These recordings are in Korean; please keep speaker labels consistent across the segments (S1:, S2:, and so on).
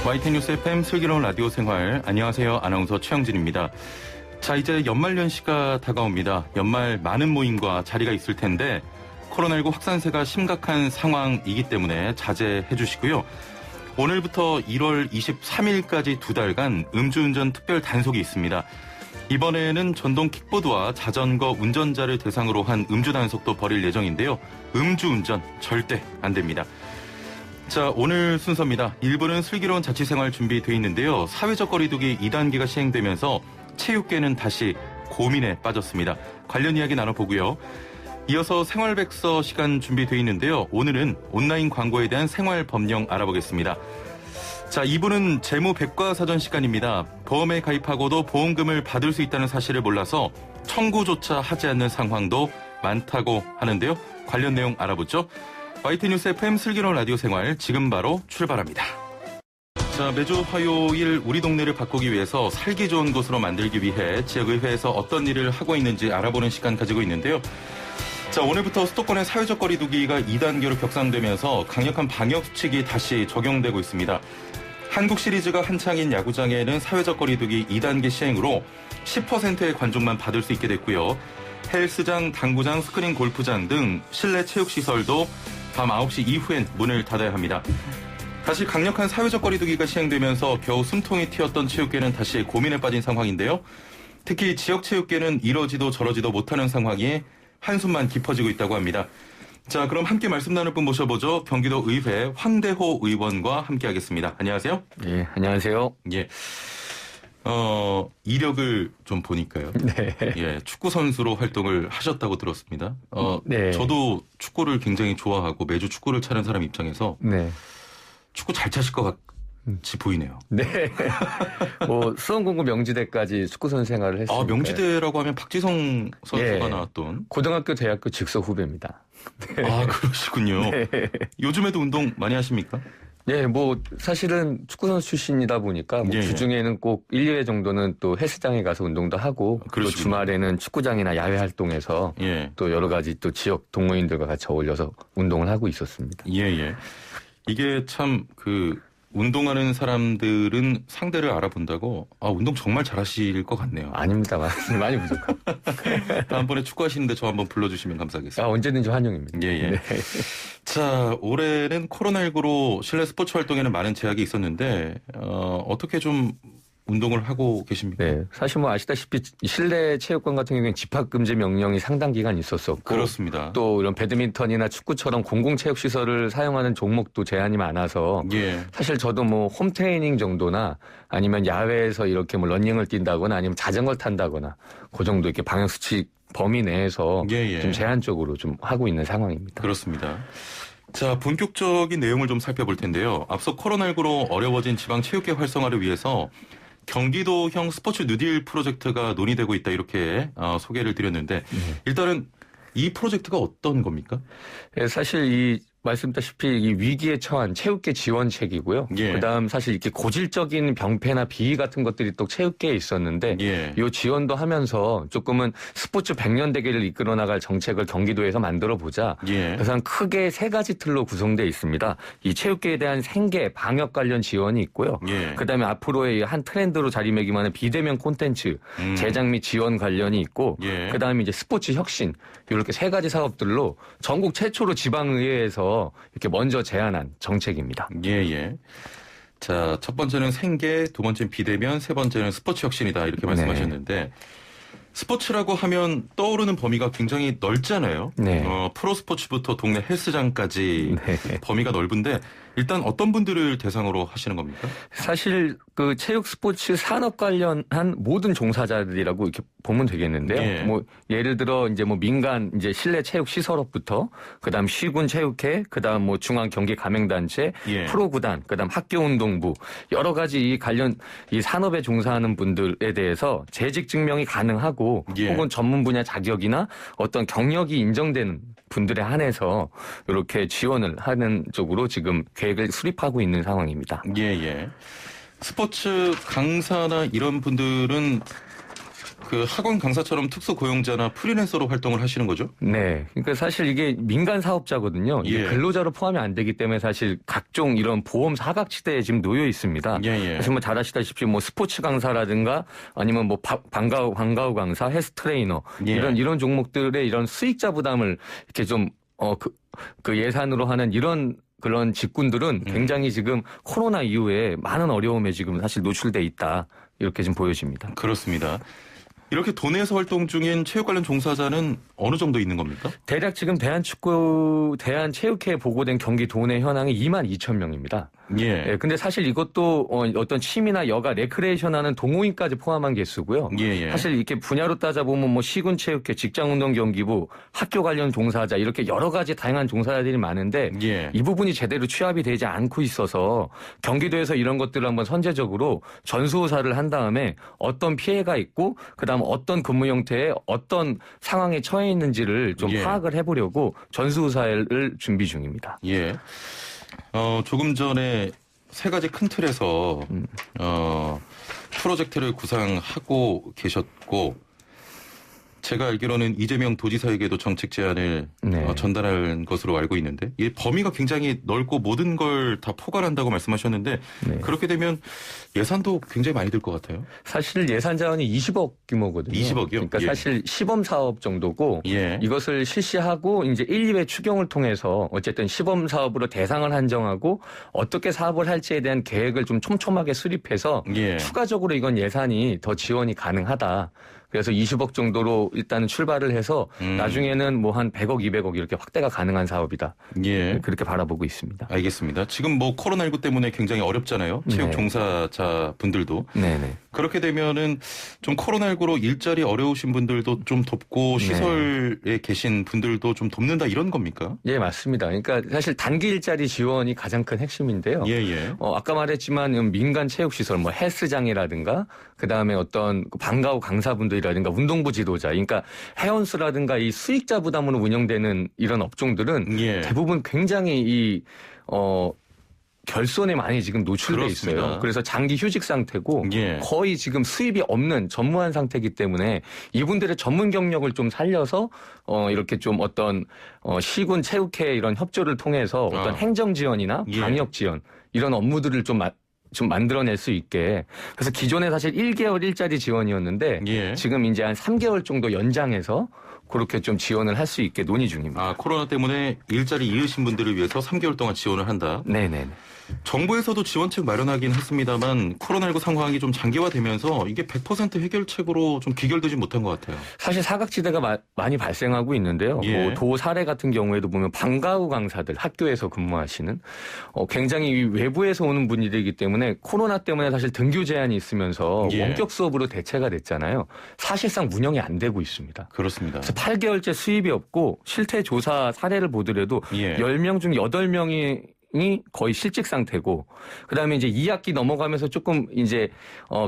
S1: YTN뉴스 FM 슬기로운 라디오 생활, 안녕하세요. 아나운서 최영진입니다. 자, 이제 연말연시가 다가옵니다. 연말 많은 모임과 자리가 있을 텐데 코로나19 확산세가 심각한 상황이기 때문에 자제해 주시고요. 오늘부터 1월 23일까지 2달간 음주운전 특별 단속이 있습니다. 이번에는 전동 킥보드와 자전거 운전자를 대상으로 한 음주 단속도 벌일 예정인데요. 음주운전 절대 안 됩니다. 자, 오늘 순서입니다. 1부는 슬기로운 자취생활 준비되어 있는데요. 사회적 거리두기 2단계가 시행되면서 체육계는 다시 고민에 빠졌습니다. 관련 이야기 나눠보고요. 이어서 생활백서 시간 준비되어 있는데요. 오늘은 온라인 광고에 대한 생활 법령 알아보겠습니다. 자, 2부는 재무백과사전 시간입니다. 보험에 가입하고도 보험금을 받을 수 있다는 사실을 몰라서 청구조차 하지 않는 상황도 많다고 하는데요. 관련 내용 알아보죠. YTN뉴스 FM 슬기로운 라디오 생활 지금 바로 출발합니다. 자, 매주 화요일 우리 동네를 바꾸기 위해서 살기 좋은 곳으로 만들기 위해 지역의회에서 어떤 일을 하고 있는지 알아보는 시간 가지고 있는데요. 자, 오늘부터 수도권의 사회적 거리두기가 2단계로 격상되면서 강력한 방역 수칙이 다시 적용되고 있습니다. 한국 시리즈가 한창인 야구장에는 사회적 거리두기 2단계 시행으로 10%의 관중만 받을 수 있게 됐고요. 헬스장, 당구장, 스크린 골프장 등 실내 체육시설도 밤 9시 이후엔 문을 닫아야 합니다. 다시 강력한 사회적 거리두기가 시행되면서 겨우 숨통이 튀었던 체육계는 다시 고민에 빠진 상황인데요. 특히 지역 체육계는 이러지도 저러지도 못하는 상황이 한숨만 깊어지고 있다고 합니다. 자, 그럼 함께 말씀 나눌 분 모셔보죠. 경기도 의회 황대호 의원과 함께하겠습니다. 안녕하세요.
S2: 예, 안녕하세요.
S1: 예. 이력을 좀 보니까요.
S2: 네.
S1: 예, 축구 선수로 활동을 하셨다고 들었습니다.
S2: 네.
S1: 저도 축구를 굉장히 좋아하고 매주 축구를 차는 사람 입장에서
S2: 네.
S1: 축구 잘 차실 것 같이 보이네요.
S2: 네. 수원공고 명지대까지 축구 선수 생활을 했습니다.
S1: 아, 명지대라고 하면 박지성 선수가
S2: 예.
S1: 나왔던
S2: 고등학교, 대학교 직속 후배입니다.
S1: 네. 아, 그러시군요.
S2: 네.
S1: 요즘에도 운동 많이 하십니까?
S2: 예, 사실은 축구 선수 출신이다 보니까
S1: 예.
S2: 주중에는 꼭 1, 2회 정도는 또 헬스장에 가서 운동도 하고 또 주말에는 축구장이나 야외 활동에서
S1: 예.
S2: 또 여러 가지 또 지역 동호인들과 같이 어울려서 운동을 하고 있었습니다.
S1: 예, 예. 이게 참 운동하는 사람들은 상대를 알아본다고 운동 정말 잘하실 것 같네요.
S2: 아닙니다. 많이 부족하고.
S1: 다음번에 축구하시는데 저 한번 불러주시면 감사하겠습니다.
S2: 언제든지 환영입니다.
S1: 예, 예.
S2: 네.
S1: 자, 올해는 코로나19로 실내 스포츠 활동에는 많은 제약이 있었는데 어떻게 좀 운동을 하고 계십니까?
S2: 네, 사실 아시다시피 실내 체육관 같은 경우에는 집합금지 명령이 상당 기간 있었었고,
S1: 그렇습니다.
S2: 또 이런 배드민턴이나 축구처럼 공공체육시설을 사용하는 종목도 제한이 많아서,
S1: 예.
S2: 사실 저도 홈트레이닝 정도나 아니면 야외에서 이렇게 러닝을 뛴다거나 아니면 자전거를 탄다거나 그 정도 이렇게 방역수칙 범위 내에서
S1: 예.
S2: 좀 제한적으로 좀 하고 있는 상황입니다.
S1: 그렇습니다. 자, 본격적인 내용을 좀 살펴볼 텐데요. 앞서 코로나19로 어려워진 지방체육계 활성화를 위해서 경기도형 스포츠 뉴딜 프로젝트가 논의되고 있다 이렇게 소개를 드렸는데 일단은 이 프로젝트가 어떤 겁니까?
S2: 네, 사실 말씀드렸다시피 이 위기에 처한 체육계 지원책이고요.
S1: 예.
S2: 그다음 사실 이렇게 고질적인 병폐나 비위 같은 것들이 또 체육계에 있었는데
S1: 예.
S2: 이 지원도 하면서 조금은 스포츠 100년 대계를 이끌어 나갈 정책을 경기도에서 만들어 보자.
S1: 예.
S2: 그래서 크게 3가지 틀로 구성되어 있습니다. 이 체육계에 대한 생계, 방역 관련 지원이 있고요.
S1: 예.
S2: 그다음에 앞으로의 한 트렌드로 자리매김하는 비대면 콘텐츠 제작 및 지원 관련이 있고
S1: 예.
S2: 그다음에 이제 스포츠 혁신 이렇게 3가지 사업들로 전국 최초로 지방의회에서 이렇게 먼저 제안한 정책입니다.
S1: 예. 자, 첫 번째는 생계, 두 번째는 비대면, 세 번째는 스포츠 혁신이다 이렇게 말씀하셨는데 스포츠라고 하면 떠오르는 범위가 굉장히 넓잖아요.
S2: 네.
S1: 프로스포츠부터 동네 헬스장까지
S2: 네.
S1: 범위가 넓은데 일단 어떤 분들을 대상으로 하시는 겁니까?
S2: 사실 체육 스포츠 산업 관련한 모든 종사자들이라고 이렇게 보면 되겠는데요.
S1: 예.
S2: 예를 들어 민간 실내 체육 시설업부터 그다음 시군 체육회, 그다음 중앙 경기 가맹단체,
S1: 예.
S2: 프로구단, 그다음 학교 운동부 여러 가지 이 산업에 종사하는 분들에 대해서 재직 증명이 가능하고
S1: 예.
S2: 혹은 전문 분야 자격이나 어떤 경력이 인정되는 분들에 한해서 이렇게 지원을 하는 쪽으로 지금 계획을 수립하고 있는 상황입니다.
S1: 예. 스포츠 강사나 이런 분들은 그 학원 강사처럼 특수 고용자나 프리랜서로 활동을 하시는 거죠?
S2: 네. 그러니까 사실 이게 민간 사업자거든요. 이게
S1: 예.
S2: 근로자로 포함이 안 되기 때문에 사실 각종 이런 보험 사각지대에 지금 놓여 있습니다.
S1: 예.
S2: 사실 뭐 잘 아시다시피 뭐 스포츠 강사라든가 아니면 뭐 방과후 강사, 헬스 트레이너
S1: 예.
S2: 이런 종목들의 이런 수익자 부담을 이렇게 좀 그 예산으로 하는 이런 그런 직군들은 굉장히 지금 코로나 이후에 많은 어려움에 지금 사실 노출돼 있다. 이렇게 좀 보여집니다.
S1: 그렇습니다. 이렇게 도내에서 활동 중인 체육 관련 종사자는 어느 정도 있는 겁니까?
S2: 대략 지금 대한체육회에 보고된 경기 도내 현황이 22,000명입니다.
S1: 예.
S2: 근데 사실 이것도 어떤 취미나 여가, 레크레이션하는 동호인까지 포함한 개수고요.
S1: 예.
S2: 사실 이렇게 분야로 따져보면 뭐 시군체육회, 직장운동경기부, 학교 관련 종사자 이렇게 여러 가지 다양한 종사자들이 많은데
S1: 예.
S2: 이 부분이 제대로 취합이 되지 않고 있어서 경기도에서 이런 것들을 한번 선제적으로 전수조사를 한 다음에 어떤 피해가 있고 그다음 어떤 근무 형태에 어떤 상황에 처해 있는지를 좀
S1: 예.
S2: 파악을 해보려고 전수조사를 준비 중입니다.
S1: 예. 조금 전에 세 가지 큰 틀에서 프로젝트를 구상하고 계셨고 제가 알기로는 이재명 도지사에게도 정책 제안을
S2: 네.
S1: 전달한 것으로 알고 있는데 이 범위가 굉장히 넓고 모든 걸 다 포괄한다고 말씀하셨는데
S2: 네.
S1: 그렇게 되면 예산도 굉장히 많이 들 것 같아요.
S2: 사실 예산 자원이 20억 규모거든요.
S1: 20억이요?
S2: 그러니까
S1: 예.
S2: 사실 시범 사업 정도고
S1: 예.
S2: 이것을 실시하고 이제 1, 2회 추경을 통해서 어쨌든 시범 사업으로 대상을 한정하고 어떻게 사업을 할지에 대한 계획을 좀 촘촘하게 수립해서
S1: 예.
S2: 추가적으로 이건 예산이 더 지원이 가능하다. 그래서 20억 정도로 일단은 출발을 해서 나중에는 뭐 한 100억, 200억 이렇게 확대가 가능한 사업이다.
S1: 예.
S2: 그렇게 바라보고 있습니다.
S1: 알겠습니다. 지금 뭐 코로나19 때문에 굉장히 어렵잖아요. 체육
S2: 네.
S1: 종사자 분들도.
S2: 네네.
S1: 그렇게 되면은 좀 코로나19로 일자리 어려우신 분들도 좀 돕고
S2: 네.
S1: 시설에 계신 분들도 좀 돕는다 이런 겁니까?
S2: 예, 맞습니다. 그러니까 사실 단기 일자리 지원이 가장 큰 핵심인데요.
S1: 예.
S2: 아까 말했지만 민간 체육시설, 뭐 헬스장이라든가, 그 다음에 어떤 방과후 강사분들이라든가 운동부 지도자, 그러니까 회원수라든가 이 수익자 부담으로 운영되는 이런 업종들은
S1: 예.
S2: 대부분 굉장히 결손에 많이 지금 노출돼
S1: 그렇습니다.
S2: 있어요. 그래서 장기 휴직 상태고
S1: 예.
S2: 거의 지금 수입이 없는 전무한 상태이기 때문에 이분들의 전문 경력을 좀 살려서 이렇게 좀 어떤 시군 체육회 이런 협조를 통해서 어떤 행정 지원이나
S1: 예.
S2: 방역 지원 이런 업무들을 좀 만들어낼 수 있게. 그래서 기존에 사실 1개월 일자리 지원이었는데
S1: 예.
S2: 지금 이제 한 3개월 정도 연장해서 그렇게 좀 지원을 할 수 있게 논의 중입니다.
S1: 코로나 때문에 일자리 잃으신 분들을 위해서 3개월 동안 지원을 한다.
S2: 네네네.
S1: 정부에서도 지원책 마련하긴 했습니다만 코로나19 상황이 좀 장기화되면서 이게 100% 해결책으로 좀 귀결되지 못한 것 같아요.
S2: 사실 사각지대가 많이 발생하고 있는데요.
S1: 예.
S2: 뭐 도 사례 같은 경우에도 보면 방과후 강사들 학교에서 근무하시는 굉장히 외부에서 오는 분들이기 때문에 코로나 때문에 사실 등교 제한이 있으면서
S1: 예.
S2: 원격 수업으로 대체가 됐잖아요. 사실상 운영이 안 되고 있습니다.
S1: 그렇습니다.
S2: 그래서 8개월째 수입이 없고 실태 조사 사례를 보더라도
S1: 예.
S2: 10명 중 8명이 거의 실직 상태고, 그 다음에 이제 2학기 넘어가면서 조금 이제,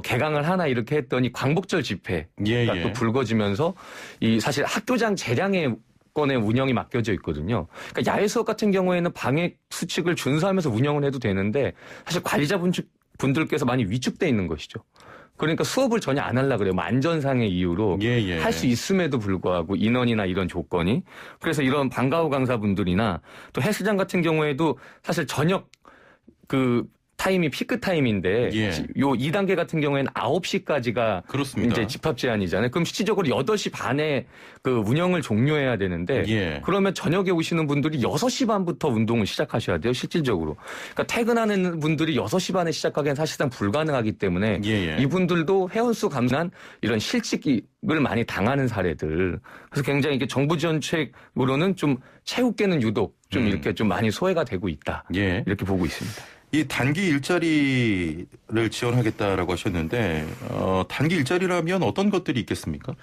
S2: 개강을 하나 이렇게 했더니 광복절 집회가
S1: 예.
S2: 또 불거지면서 이 사실 학교장 재량의 건의 운영이 맡겨져 있거든요. 그러니까 야외 수업 같은 경우에는 방역 수칙을 준수하면서 운영을 해도 되는데 사실 관리자분들께서 많이 위축돼 있는 것이죠. 그러니까 수업을 전혀 안 하려고 그래요. 뭐 안전상의 이유로
S1: 예.
S2: 할 수 있음에도 불구하고 인원이나 이런 조건이. 그래서 이런 방과후 강사분들이나 또 헬스장 같은 경우에도 사실 저녁 타임이 피크 타임인데
S1: 예.
S2: 요 2단계 같은 경우에는 9시까지가
S1: 그렇습니다.
S2: 이제 집합 제한이잖아요. 그럼 실질적으로 8시 반에 그 운영을 종료해야 되는데
S1: 예.
S2: 그러면 저녁에 오시는 분들이 6시 반부터 운동을 시작하셔야 돼요. 실질적으로. 그러니까 퇴근하는 분들이 6시 반에 시작하기엔 사실상 불가능하기 때문에
S1: 예.
S2: 이분들도 회원수 감소한 이런 실직을 많이 당하는 사례들. 그래서 굉장히 이게 정부 지원책으로는 좀 체육계는 유독 좀 이렇게 좀 많이 소외가 되고 있다.
S1: 예.
S2: 이렇게 보고 있습니다.
S1: 이 단기 일자리를 지원하겠다라고 하셨는데 단기 일자리라면 어떤 것들이 있겠습니까?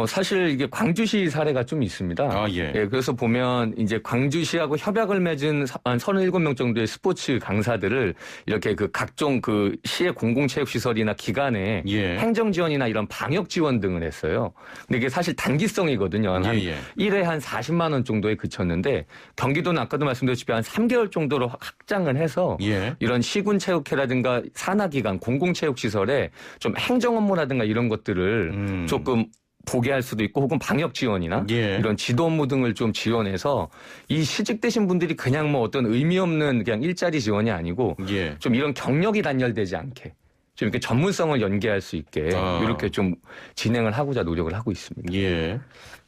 S2: 사실 이게 광주시 사례가 좀 있습니다.
S1: 예.
S2: 그래서 보면 이제 광주시하고 협약을 맺은 한 37명 정도의 스포츠 강사들을 이렇게 그 각종 그 시의 공공체육시설이나 기관에
S1: 예.
S2: 행정 지원이나 이런 방역 지원 등을 했어요. 근데 이게 사실 단기성이거든요. 한 1회 한 40만 원 정도에 그쳤는데 경기도는 아까도 말씀드렸다시피 한 3개월 정도로 확장을 해서
S1: 예. 예.
S2: 이런 시군체육회라든가 산하기관, 공공체육시설에 좀 행정 업무라든가 이런 것들을 조금 보게 할 수도 있고 혹은 방역 지원이나
S1: 예.
S2: 이런 지도 업무 등을 좀 지원해서 이 실직되신 분들이 그냥 뭐 어떤 의미 없는 그냥 일자리 지원이 아니고
S1: 예.
S2: 좀 이런 경력이 단열되지 않게 좀 이렇게 전문성을 연계할 수 있게 이렇게 좀 진행을 하고자 노력을 하고 있습니다.
S1: 예.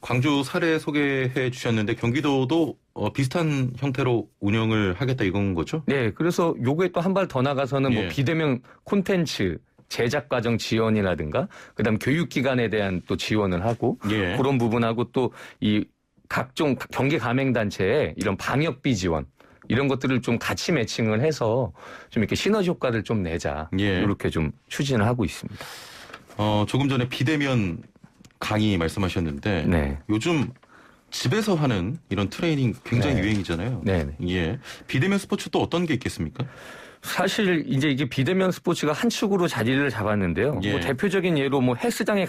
S1: 광주 사례 소개해 주셨는데 경기도도 비슷한 형태로 운영을 하겠다 이건 거죠?
S2: 네, 그래서 요거에 또 한 발 더 나가서는
S1: 예.
S2: 뭐 비대면 콘텐츠 제작 과정 지원이라든가 그다음 교육기관에 대한 또 지원을 하고
S1: 예.
S2: 그런 부분하고 또 이 각종 경기 가맹 단체에 이런 방역비 지원 이런 것들을 좀 같이 매칭을 해서 좀 이렇게 시너지 효과를 좀 내자
S1: 예.
S2: 이렇게 좀 추진을 하고 있습니다.
S1: 조금 전에 비대면 강의 말씀하셨는데
S2: 네.
S1: 요즘 집에서 하는 이런 트레이닝 굉장히
S2: 네.
S1: 유행이잖아요.
S2: 네.
S1: 예. 비대면 스포츠 또 어떤 게 있겠습니까?
S2: 사실 이제 이게 비대면 스포츠가 한 축으로 자리를 잡았는데요.
S1: 예.
S2: 뭐 대표적인 예로 뭐 헬스장에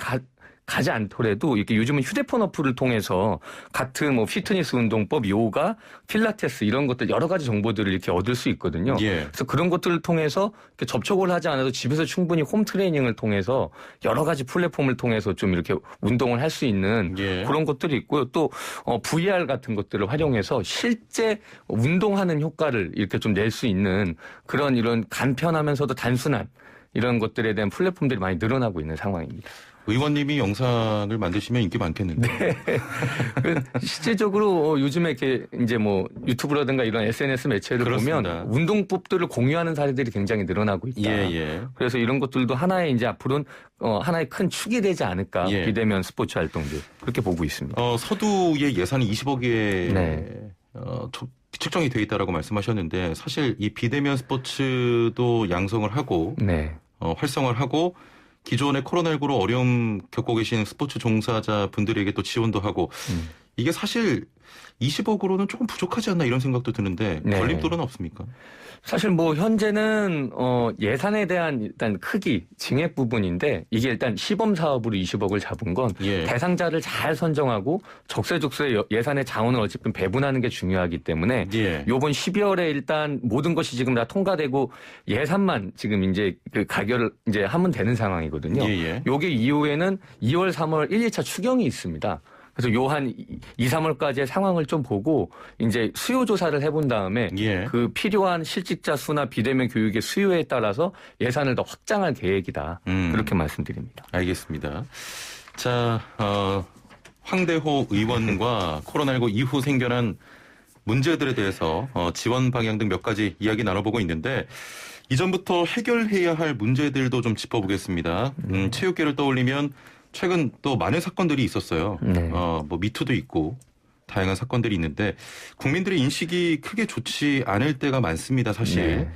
S2: 가지 않더라도 이렇게 요즘은 휴대폰 어플을 통해서 같은 뭐 피트니스 운동법, 요가, 필라테스 이런 것들 여러 가지 정보들을 이렇게 얻을 수 있거든요.
S1: 예.
S2: 그래서 그런 것들을 통해서 이렇게 접촉을 하지 않아도 집에서 충분히 홈 트레이닝을 통해서 여러 가지 플랫폼을 통해서 좀 이렇게 운동을 할 수 있는
S1: 예.
S2: 그런 것들이 있고요. 또 VR 같은 것들을 활용해서 실제 운동하는 효과를 이렇게 좀 낼 수 있는 그런 이런 간편하면서도 단순한 이런 것들에 대한 플랫폼들이 많이 늘어나고 있는 상황입니다.
S1: 의원님이 영상을 만드시면 인기 많겠는데.
S2: 실제적으로 요즘에 이렇게 이제 뭐 유튜브라든가 이런 SNS 매체를
S1: 그렇습니다.
S2: 보면 운동법들을 공유하는 사례들이 굉장히 늘어나고 있다.
S1: 예.
S2: 그래서 이런 것들도 하나의 이제 앞으로는 하나의 큰 축이 되지 않을까.
S1: 예.
S2: 비대면 스포츠 활동들 그렇게 보고 있습니다.
S1: 서두의 예산이 20억에
S2: 네.
S1: 측정이 돼 있다라고 말씀하셨는데 사실 이 비대면 스포츠도 양성을 하고
S2: 네.
S1: 활성화를 하고 기존의 코로나19로 어려움 겪고 계신 스포츠 종사자 분들에게 또 지원도 하고 이게 사실 20억으로는 조금 부족하지 않나 이런 생각도 드는데
S2: 네.
S1: 걸림돌은 없습니까?
S2: 사실 뭐 현재는 예산에 대한 일단 크기, 증액 부분인데 이게 일단 시범 사업으로 20억을 잡은 건
S1: 예.
S2: 대상자를 잘 선정하고 적세적소에 예산의 자원을 어쨌든 배분하는 게 중요하기 때문에
S1: 예.
S2: 요번 12월에 일단 모든 것이 지금 다 통과되고 예산만 지금 이제 그 가결을 이제 하면 되는 상황이거든요.
S1: 예.
S2: 요게 이후에는 2월, 3월 1, 2차 추경이 있습니다. 그래서 요 한 2, 3월까지의 상황을 좀 보고 이제 수요 조사를 해본 다음에
S1: 예.
S2: 그 필요한 실직자 수나 비대면 교육의 수요에 따라서 예산을 더 확장할 계획이다. 그렇게 말씀드립니다.
S1: 알겠습니다. 자, 황대호 의원과 코로나19 이후 생겨난 문제들에 대해서 지원 방향 등 몇 가지 이야기 나눠보고 있는데 이전부터 해결해야 할 문제들도 좀 짚어보겠습니다. 체육계를 떠올리면 최근 또 많은 사건들이 있었어요.
S2: 네.
S1: 뭐 미투도 있고 다양한 사건들이 있는데 국민들의 인식이 크게 좋지 않을 때가 많습니다. 사실.
S2: 네.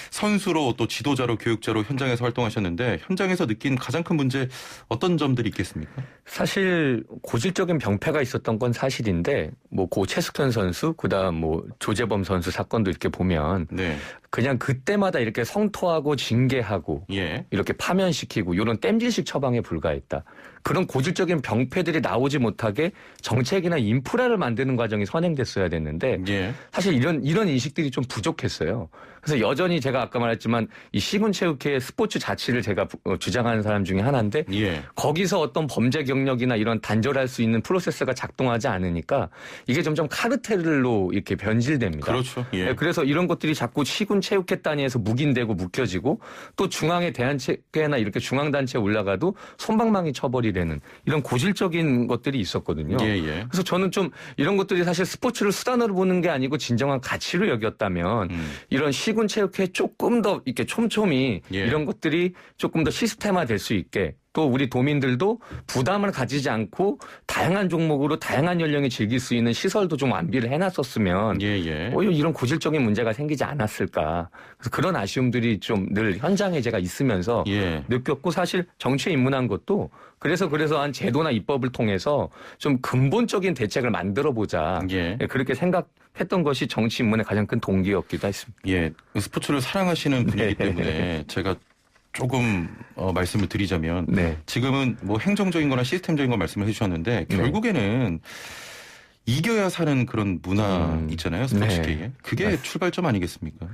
S1: 선수로 또 지도자로 교육자로 현장에서 활동하셨는데 현장에서 느낀 가장 큰 문제 어떤 점들이 있겠습니까?
S2: 사실 고질적인 병폐가 있었던 건 사실인데 뭐 고 최숙현 선수 그다음 뭐 조재범 선수 사건도 이렇게 보면
S1: 네.
S2: 그냥 그때마다 이렇게 성토하고 징계하고
S1: 예.
S2: 이렇게 파면시키고 이런 땜질식 처방에 불과했다. 그런 고질적인 병폐들이 나오지 못하게 정책이나 인프라를 만드는 과정이 선행됐어야 됐는데
S1: 예.
S2: 사실 이런 인식들이 좀 부족했어요. 그래서 여전히 제가 아까 말했지만 이 시군체육회 스포츠 자치를 제가 주장하는 사람 중에 하나인데
S1: 예.
S2: 거기서 어떤 범죄 경력이나 이런 단절할 수 있는 프로세스가 작동하지 않으니까 이게 점점 카르텔로 이렇게 변질됩니다.
S1: 그렇죠. 예.
S2: 네, 그래서 이런 것들이 자꾸 시군체육회 단위에서 묵인되고 묶여지고 또 중앙의 대한체육회나 이렇게 중앙단체에 올라가도 솜방망이 처벌이 되는 이런 고질적인 것들이 있었거든요.
S1: 예.
S2: 그래서 저는 좀 이런 것들이 사실 스포츠를 수단으로 보는 게 아니고 진정한 가치로 여겼다면 이런 시군체육회 조금 더 이렇게 촘촘히
S1: 예.
S2: 이런 것들이 조금 더 시스템화 될 수 있게 또 우리 도민들도 부담을 가지지 않고 다양한 종목으로 다양한 연령이 즐길 수 있는 시설도 좀 완비를 해놨었으면
S1: 예.
S2: 오히려 이런 고질적인 문제가 생기지 않았을까. 그래서 그런 아쉬움들이 좀 늘 현장에 제가 있으면서
S1: 예.
S2: 느꼈고 사실 정치에 입문한 것도 그래서 한 제도나 입법을 통해서 좀 근본적인 대책을 만들어 보자.
S1: 예.
S2: 그렇게 생각했던 것이 정치 입문의 가장 큰 동기였기도 했습니다.
S1: 예. 스포츠를 사랑하시는 분이기
S2: 네.
S1: 때문에 제가 조금 말씀을 드리자면
S2: 네.
S1: 지금은 뭐 행정적인 거나 시스템적인 거 말씀을 해주셨는데 결국에는 이겨야 사는 그런 문화 있잖아요. 스포츠계에.
S2: 네.
S1: 그게
S2: 맞습니다.
S1: 출발점 아니겠습니까?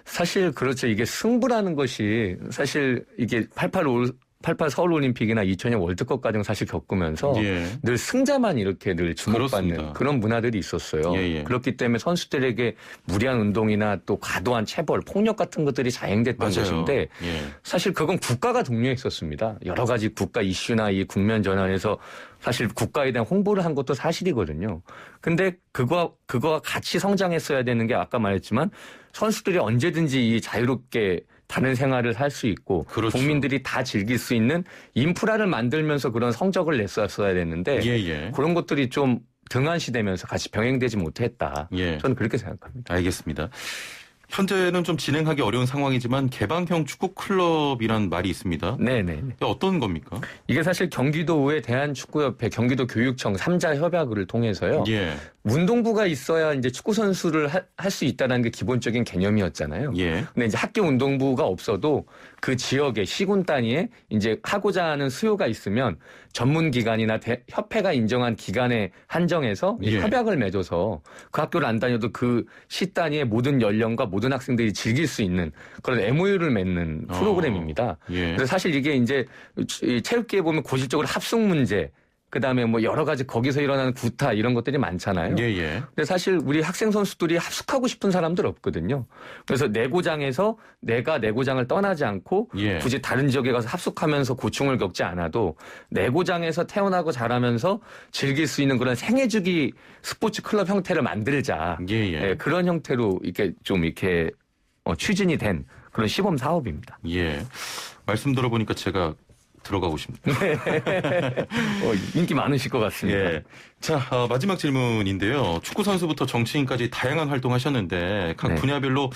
S2: 사실 그렇죠. 이게 승부라는 것이 사실 이게 88 서울올림픽이나 2000년 월드컵 과정 사실 겪으면서
S1: 예.
S2: 늘 승자만 이렇게 늘 주목받는
S1: 그렇습니다.
S2: 그런 문화들이 있었어요.
S1: 예.
S2: 그렇기 때문에 선수들에게 무리한 운동이나 또 과도한 체벌, 폭력 같은 것들이 자행됐던
S1: 맞아요.
S2: 것인데
S1: 예.
S2: 사실 그건 국가가 독려했었습니다. 여러 가지 국가 이슈나 이 국면 전환에서 사실 국가에 대한 홍보를 한 것도 사실이거든요. 근데 그거와 같이 성장했어야 되는 게 아까 말했지만 선수들이 언제든지 이 자유롭게 다른 생활을 할 수 있고
S1: 그렇죠.
S2: 국민들이 다 즐길 수 있는 인프라를 만들면서 그런 성적을 냈었어야 됐는데
S1: 예.
S2: 그런 것들이 좀 등한시되면서 같이 병행되지 못했다.
S1: 예.
S2: 저는 그렇게 생각합니다.
S1: 알겠습니다. 현재는 좀 진행하기 어려운 상황이지만 개방형 축구 클럽이란 말이 있습니다.
S2: 네네.
S1: 어떤 겁니까?
S2: 이게 사실 경기도의 대한축구협회, 경기도교육청 3자 협약을 통해서요.
S1: 예.
S2: 운동부가 있어야 이제 축구 선수를 할 수 있다는 게 기본적인 개념이었잖아요.
S1: 예.
S2: 근데 이제 학교 운동부가 없어도 그 지역의 시군 단위에 이제 하고자 하는 수요가 있으면 전문 기관이나 협회가 인정한 기관에 한정해서
S1: 예.
S2: 협약을 맺어서 그 학교를 안 다녀도 그 시 단위의 모든 연령과 모든 학생들이 즐길 수 있는 그런 MOU를 맺는 프로그램입니다.
S1: 예.
S2: 그래서 사실 이게 이제 이 체육계에 보면 고질적으로 합숙 문제, 그다음에 뭐 여러 가지 거기서 일어나는 구타 이런 것들이 많잖아요.
S1: 예.
S2: 근데 사실 우리 학생 선수들이 합숙하고 싶은 사람들 없거든요. 그래서 내고장에서 내가 내고장을 떠나지 않고
S1: 예.
S2: 굳이 다른 지역에 가서 합숙하면서 고충을 겪지 않아도 내고장에서 태어나고 자라면서 즐길 수 있는 그런 생애주기 스포츠 클럽 형태를 만들자.
S1: 예.
S2: 네, 그런 형태로 이렇게 좀 이렇게 추진이 된 그런 시범 사업입니다.
S1: 예. 말씀 들어보니까 제가 들어가고 싶네요.
S2: 인기 많으실 것 같습니다.
S1: 예. 자, 마지막 질문인데요. 축구 선수부터 정치인까지 다양한 활동하셨는데 각
S2: 네.
S1: 분야별로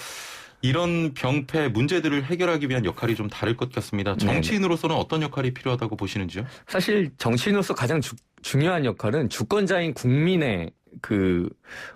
S1: 이런 병폐 문제들을 해결하기 위한 역할이 좀 다를 것 같습니다. 정치인으로서는 어떤 역할이 필요하다고 보시는지요?
S2: 사실 정치인으로서 가장 중요한 역할은 주권자인 국민의 그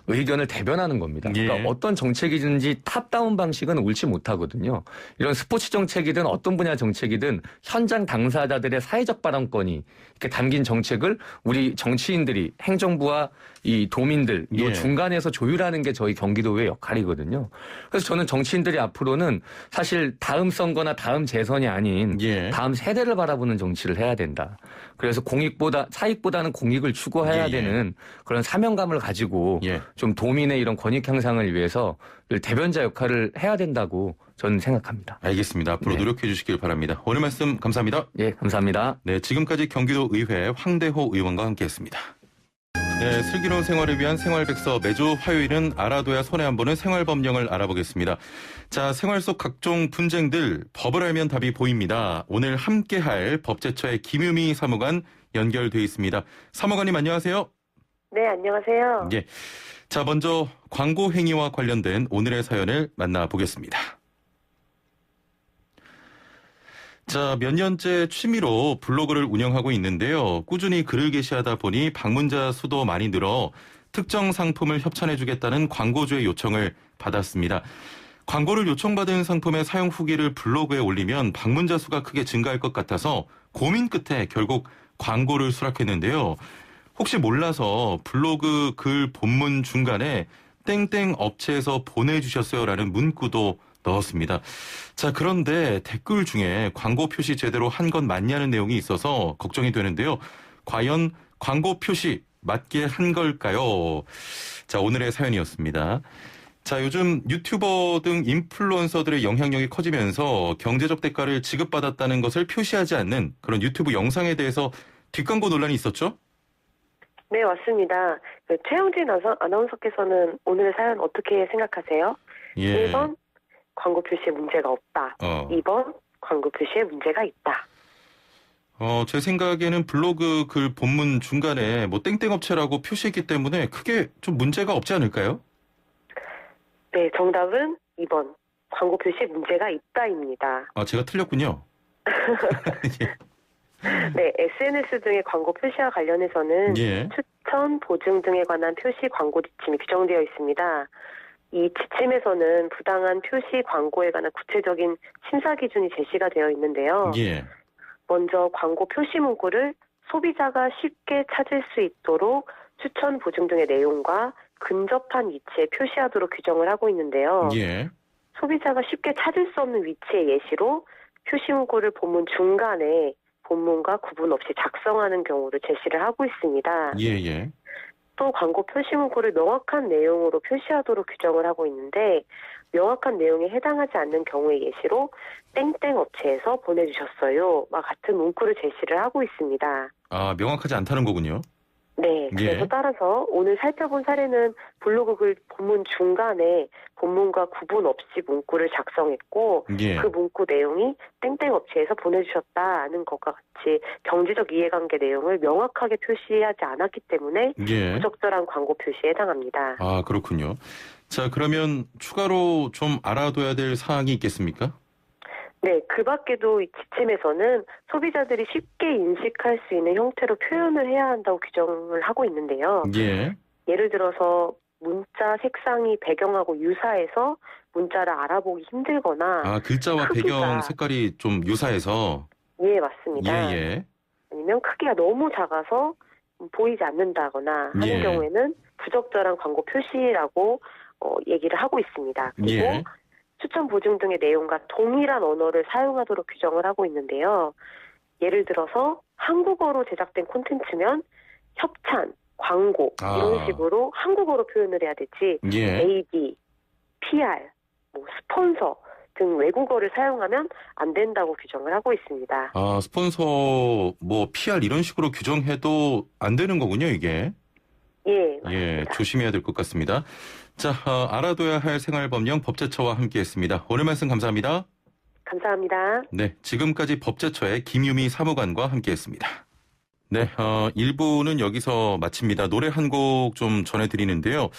S2: 의견을 대변하는 겁니다.
S1: 예.
S2: 그러니까 어떤 정책이든지 탑다운 방식은 옳지 못하거든요. 이런 스포츠 정책이든 어떤 분야 정책이든 현장 당사자들의 사회적 발언권이 이렇게 담긴 정책을 우리 정치인들이 행정부와 이 도민들 이
S1: 예.
S2: 중간에서 조율하는 게 저희 경기도의 역할이거든요. 그래서 저는 정치인들이 앞으로는 사실 다음 선거나 다음 재선이 아닌
S1: 예.
S2: 다음 세대를 바라보는 정치를 해야 된다. 그래서 사익보다는 공익을 추구해야
S1: 예.
S2: 되는 그런 사명감을 가지고
S1: 예.
S2: 좀 도민의 이런 권익 향상을 위해서 대변자 역할을 해야 된다고 저는 생각합니다.
S1: 알겠습니다. 앞으로
S2: 네.
S1: 노력해 주시길 바랍니다. 오늘 말씀 감사합니다.
S2: 예, 감사합니다.
S1: 네, 지금까지 경기도의회 황대호 의원과 함께했습니다. 네, 슬기로운 생활을 위한 생활백서 매주 화요일은 알아둬야 손해 안 보는 생활법령을 알아보겠습니다. 자, 생활 속 각종 분쟁들 법을 알면 답이 보입니다. 오늘 함께할 법제처의 김유미 사무관 연결돼 있습니다. 사무관님 안녕하세요.
S3: 네, 안녕하세요.
S1: 예. 자, 먼저 광고 행위와 관련된 오늘의 사연을 만나보겠습니다. 자, 몇 년째 취미로 블로그를 운영하고 있는데요. 꾸준히 글을 게시하다 보니 방문자 수도 많이 늘어 특정 상품을 협찬해주겠다는 광고주의 요청을 받았습니다. 광고를 요청받은 상품의 사용 후기를 블로그에 올리면 방문자 수가 크게 증가할 것 같아서 고민 끝에 결국 광고를 수락했는데요. 혹시 몰라서 블로그 글 본문 중간에 땡땡 업체에서 보내주셨어요라는 문구도 넣었습니다. 자, 그런데 댓글 중에 광고 표시 제대로 한 건 맞냐는 내용이 있어서 걱정이 되는데요. 과연 광고 표시 맞게 한 걸까요? 자, 오늘의 사연이었습니다. 자, 요즘 유튜버 등 인플루언서들의 영향력이 커지면서 경제적 대가를 지급받았다는 것을 표시하지 않는 그런 유튜브 영상에 대해서 뒷광고 논란이 있었죠?
S3: 네, 맞습니다. 최영진 아나운서께서는 오늘의 사연 어떻게 생각하세요?
S1: 예.
S3: 1번, 광고 표시에 문제가 없다. 2번, 광고 표시에 문제가 있다.
S1: 제 생각에는 블로그 글 본문 중간에 뭐 땡땡업체라고 표시했기 때문에 크게 좀 문제가 없지 않을까요?
S3: 네, 정답은 2번, 광고 표시에 문제가 있다입니다.
S1: 아, 제가 틀렸군요. 예.
S3: 네, SNS 등의 광고 표시와 관련해서는
S1: 예.
S3: 추천, 보증 등에 관한 표시 광고 지침이 규정되어 있습니다. 이 지침에서는 부당한 표시 광고에 관한 구체적인 심사 기준이 제시가 되어 있는데요.
S1: 예.
S3: 먼저 광고 표시 문구를 소비자가 쉽게 찾을 수 있도록 추천 보증 등의 내용과 근접한 위치에 표시하도록 규정을 하고 있는데요.
S1: 예.
S3: 소비자가 쉽게 찾을 수 없는 위치의 예시로 표시 문구를 본문 중간에 본문과 구분 없이 작성하는 경우를 제시를 하고 있습니다.
S1: 예.
S3: 또 광고 표시 문구를 명확한 내용으로 표시하도록 규정을 하고 있는데 명확한 내용에 해당하지 않는 경우의 예시로 땡땡 업체에서 보내주셨어요. 와 같은 문구를 제시를 하고 있습니다.
S1: 아, 명확하지 않다는 거군요.
S3: 네, 그래서
S1: 예.
S3: 따라서 오늘 살펴본 사례는 블로그 글 본문 중간에 본문과 구분 없이 문구를 작성했고
S1: 예.
S3: 그 문구 내용이 땡땡 업체에서 보내주셨다는 것과 같이 경제적 이해관계 내용을 명확하게 표시하지 않았기 때문에
S1: 예.
S3: 부적절한 광고 표시에 해당합니다.
S1: 아, 그렇군요. 자, 그러면 추가로 좀 알아둬야 될 사항이 있겠습니까?
S3: 네, 그 밖에도 이 지침에서는 소비자들이 쉽게 인식할 수 있는 형태로 표현을 해야 한다고 규정을 하고 있는데요.
S1: 예.
S3: 예를 들어서 문자 색상이 배경하고 유사해서 문자를 알아보기 힘들거나
S1: 아, 글자와
S3: 크기가-
S1: 배경 색깔이 좀 유사해서.
S3: 예, 맞습니다.
S1: 예.
S3: 아니면 크기가 너무 작아서 보이지 않는다거나 하는
S1: 예.
S3: 경우에는 부적절한 광고 표시라고 얘기를 하고 있습니다. 그리고
S1: 예.
S3: 추천 보증 등의 내용과 동일한 언어를 사용하도록 규정을 하고 있는데요. 예를 들어서 한국어로 제작된 콘텐츠면 협찬, 광고 이런 식으로 한국어로 표현을 해야 되지
S1: 예.
S3: AD, PR, 스폰서 등 외국어를 사용하면 안 된다고 규정을 하고 있습니다.
S1: 아, 스폰서, PR 이런 식으로 규정해도 안 되는 거군요, 이게.
S3: 예, 맞습니다.
S1: 예, 조심해야 될 것 같습니다. 자, 알아둬야 할 생활법령 법제처와 함께했습니다. 오늘 말씀 감사합니다.
S3: 감사합니다.
S1: 네, 지금까지 법제처의 김유미 사무관과 함께했습니다. 네, 1부는 여기서 마칩니다. 노래 한 곡 좀 전해드리는데요.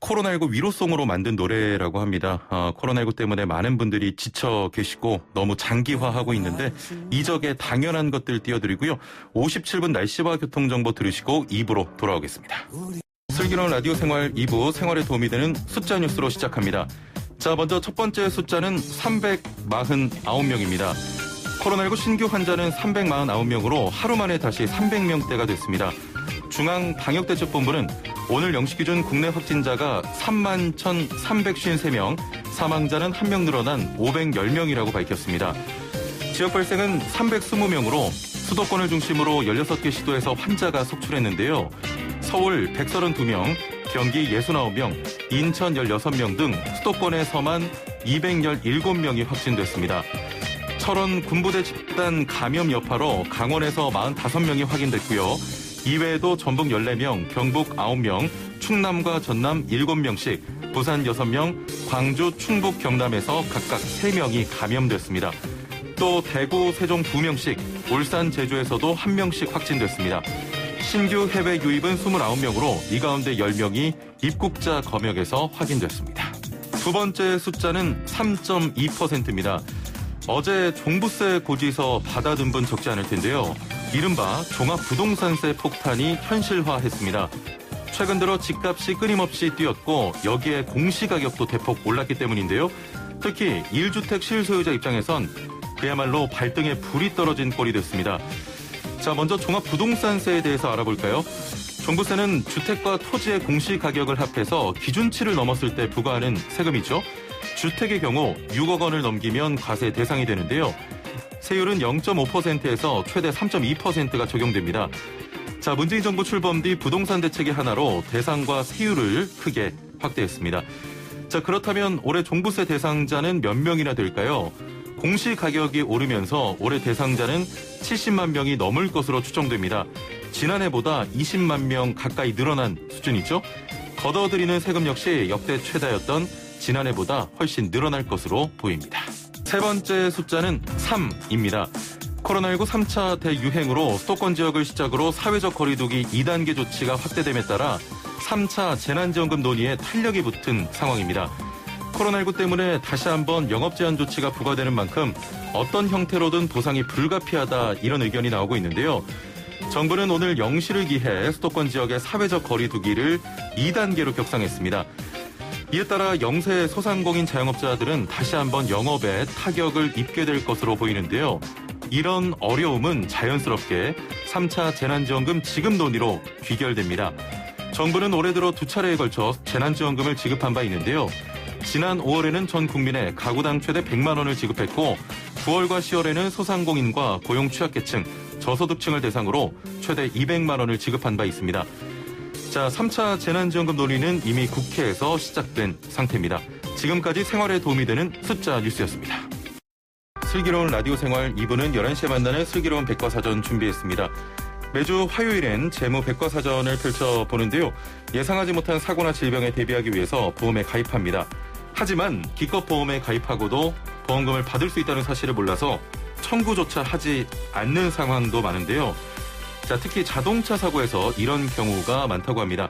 S1: 코로나19 위로송으로 만든 노래라고 합니다. 코로나19 때문에 많은 분들이 지쳐 계시고 너무 장기화하고 있는데 이적의 당연한 것들 띄워드리고요. 57분 날씨와 교통정보 들으시고 2부로 돌아오겠습니다. 슬기로운 라디오 생활 2부 생활에 도움이 되는 숫자 뉴스로 시작합니다. 자, 먼저 첫 번째 숫자는 349명입니다. 코로나19 신규 환자는 349명으로 하루 만에 다시 300명대가 됐습니다. 중앙방역대책본부는 오늘 0시 기준 국내 확진자가 31,353명, 사망자는 1명 늘어난 510명이라고 밝혔습니다. 지역 발생은 320명으로 수도권을 중심으로 16개 시도에서 환자가 속출했는데요. 서울 132명, 경기 69명, 인천 16명 등 수도권에서만 217명이 확진됐습니다. 철원 군부대 집단 감염 여파로 강원에서 45명이 확인됐고요. 이외에도 전북 14명, 경북 9명, 충남과 전남 7명씩, 부산 6명, 광주, 충북, 경남에서 각각 3명이 감염됐습니다. 또 대구, 세종 2명씩, 울산, 제주에서도 1명씩 확진됐습니다. 신규 해외 유입은 29명으로 이 가운데 10명이 입국자 검역에서 확인됐습니다. 두 번째 숫자는 3.2%입니다. 어제 종부세 고지서 받아든 분 적지 않을 텐데요. 이른바 종합부동산세 폭탄이 현실화했습니다. 최근 들어 집값이 끊임없이 뛰었고 여기에 공시가격도 대폭 올랐기 때문인데요. 특히 1주택 실소유자 입장에선 그야말로 발등에 불이 떨어진 꼴이 됐습니다. 자, 먼저 종합부동산세에 대해서 알아볼까요? 종부세는 주택과 토지의 공시가격을 합해서 기준치를 넘었을 때 부과하는 세금이죠. 주택의 경우 6억 원을 넘기면 과세 대상이 되는데요. 세율은 0.5%에서 최대 3.2%가 적용됩니다. 자, 문재인 정부 출범 뒤 부동산 대책의 하나로 대상과 세율을 크게 확대했습니다. 자, 그렇다면 올해 종부세 대상자는 몇 명이나 될까요? 공시가격이 오르면서 올해 대상자는 70만 명이 넘을 것으로 추정됩니다. 지난해보다 20만 명 가까이 늘어난 수준이죠. 걷어들이는 세금 역시 역대 최다였던 지난해보다 훨씬 늘어날 것으로 보입니다. 세 번째 숫자는 3입니다. 코로나19 3차 대유행으로 수도권 지역을 시작으로 사회적 거리두기 2단계 조치가 확대됨에 따라 3차 재난지원금 논의에 탄력이 붙은 상황입니다. 코로나19 때문에 다시 한번 영업 제한 조치가 부과되는 만큼 어떤 형태로든 보상이 불가피하다 이런 의견이 나오고 있는데요. 정부는 오늘 0시를 기해 수도권 지역의 사회적 거리두기를 2단계로 격상했습니다. 이에 따라 영세 소상공인 자영업자들은 다시 한번 영업에 타격을 입게 될 것으로 보이는데요. 이런 어려움은 자연스럽게 3차 재난지원금 지급 논의로 귀결됩니다. 정부는 올해 들어 2차례에 걸쳐 재난지원금을 지급한 바 있는데요. 지난 5월에는 전 국민에 가구당 최대 100만 원을 지급했고 9월과 10월에는 소상공인과 고용 취약계층, 저소득층을 대상으로 최대 200만 원을 지급한 바 있습니다. 자, 3차 재난지원금 논의는 이미 국회에서 시작된 상태입니다. 지금까지 생활에 도움이 되는 숫자 뉴스였습니다. 슬기로운 라디오 생활 2부는 11시에 만나는 슬기로운 백과사전 준비했습니다. 매주 화요일엔 재무 백과사전을 펼쳐보는데요. 예상하지 못한 사고나 질병에 대비하기 위해서 보험에 가입합니다. 하지만 기껏 보험에 가입하고도 보험금을 받을 수 있다는 사실을 몰라서 청구조차 하지 않는 상황도 많은데요. 자, 특히 자동차 사고에서 이런 경우가 많다고 합니다.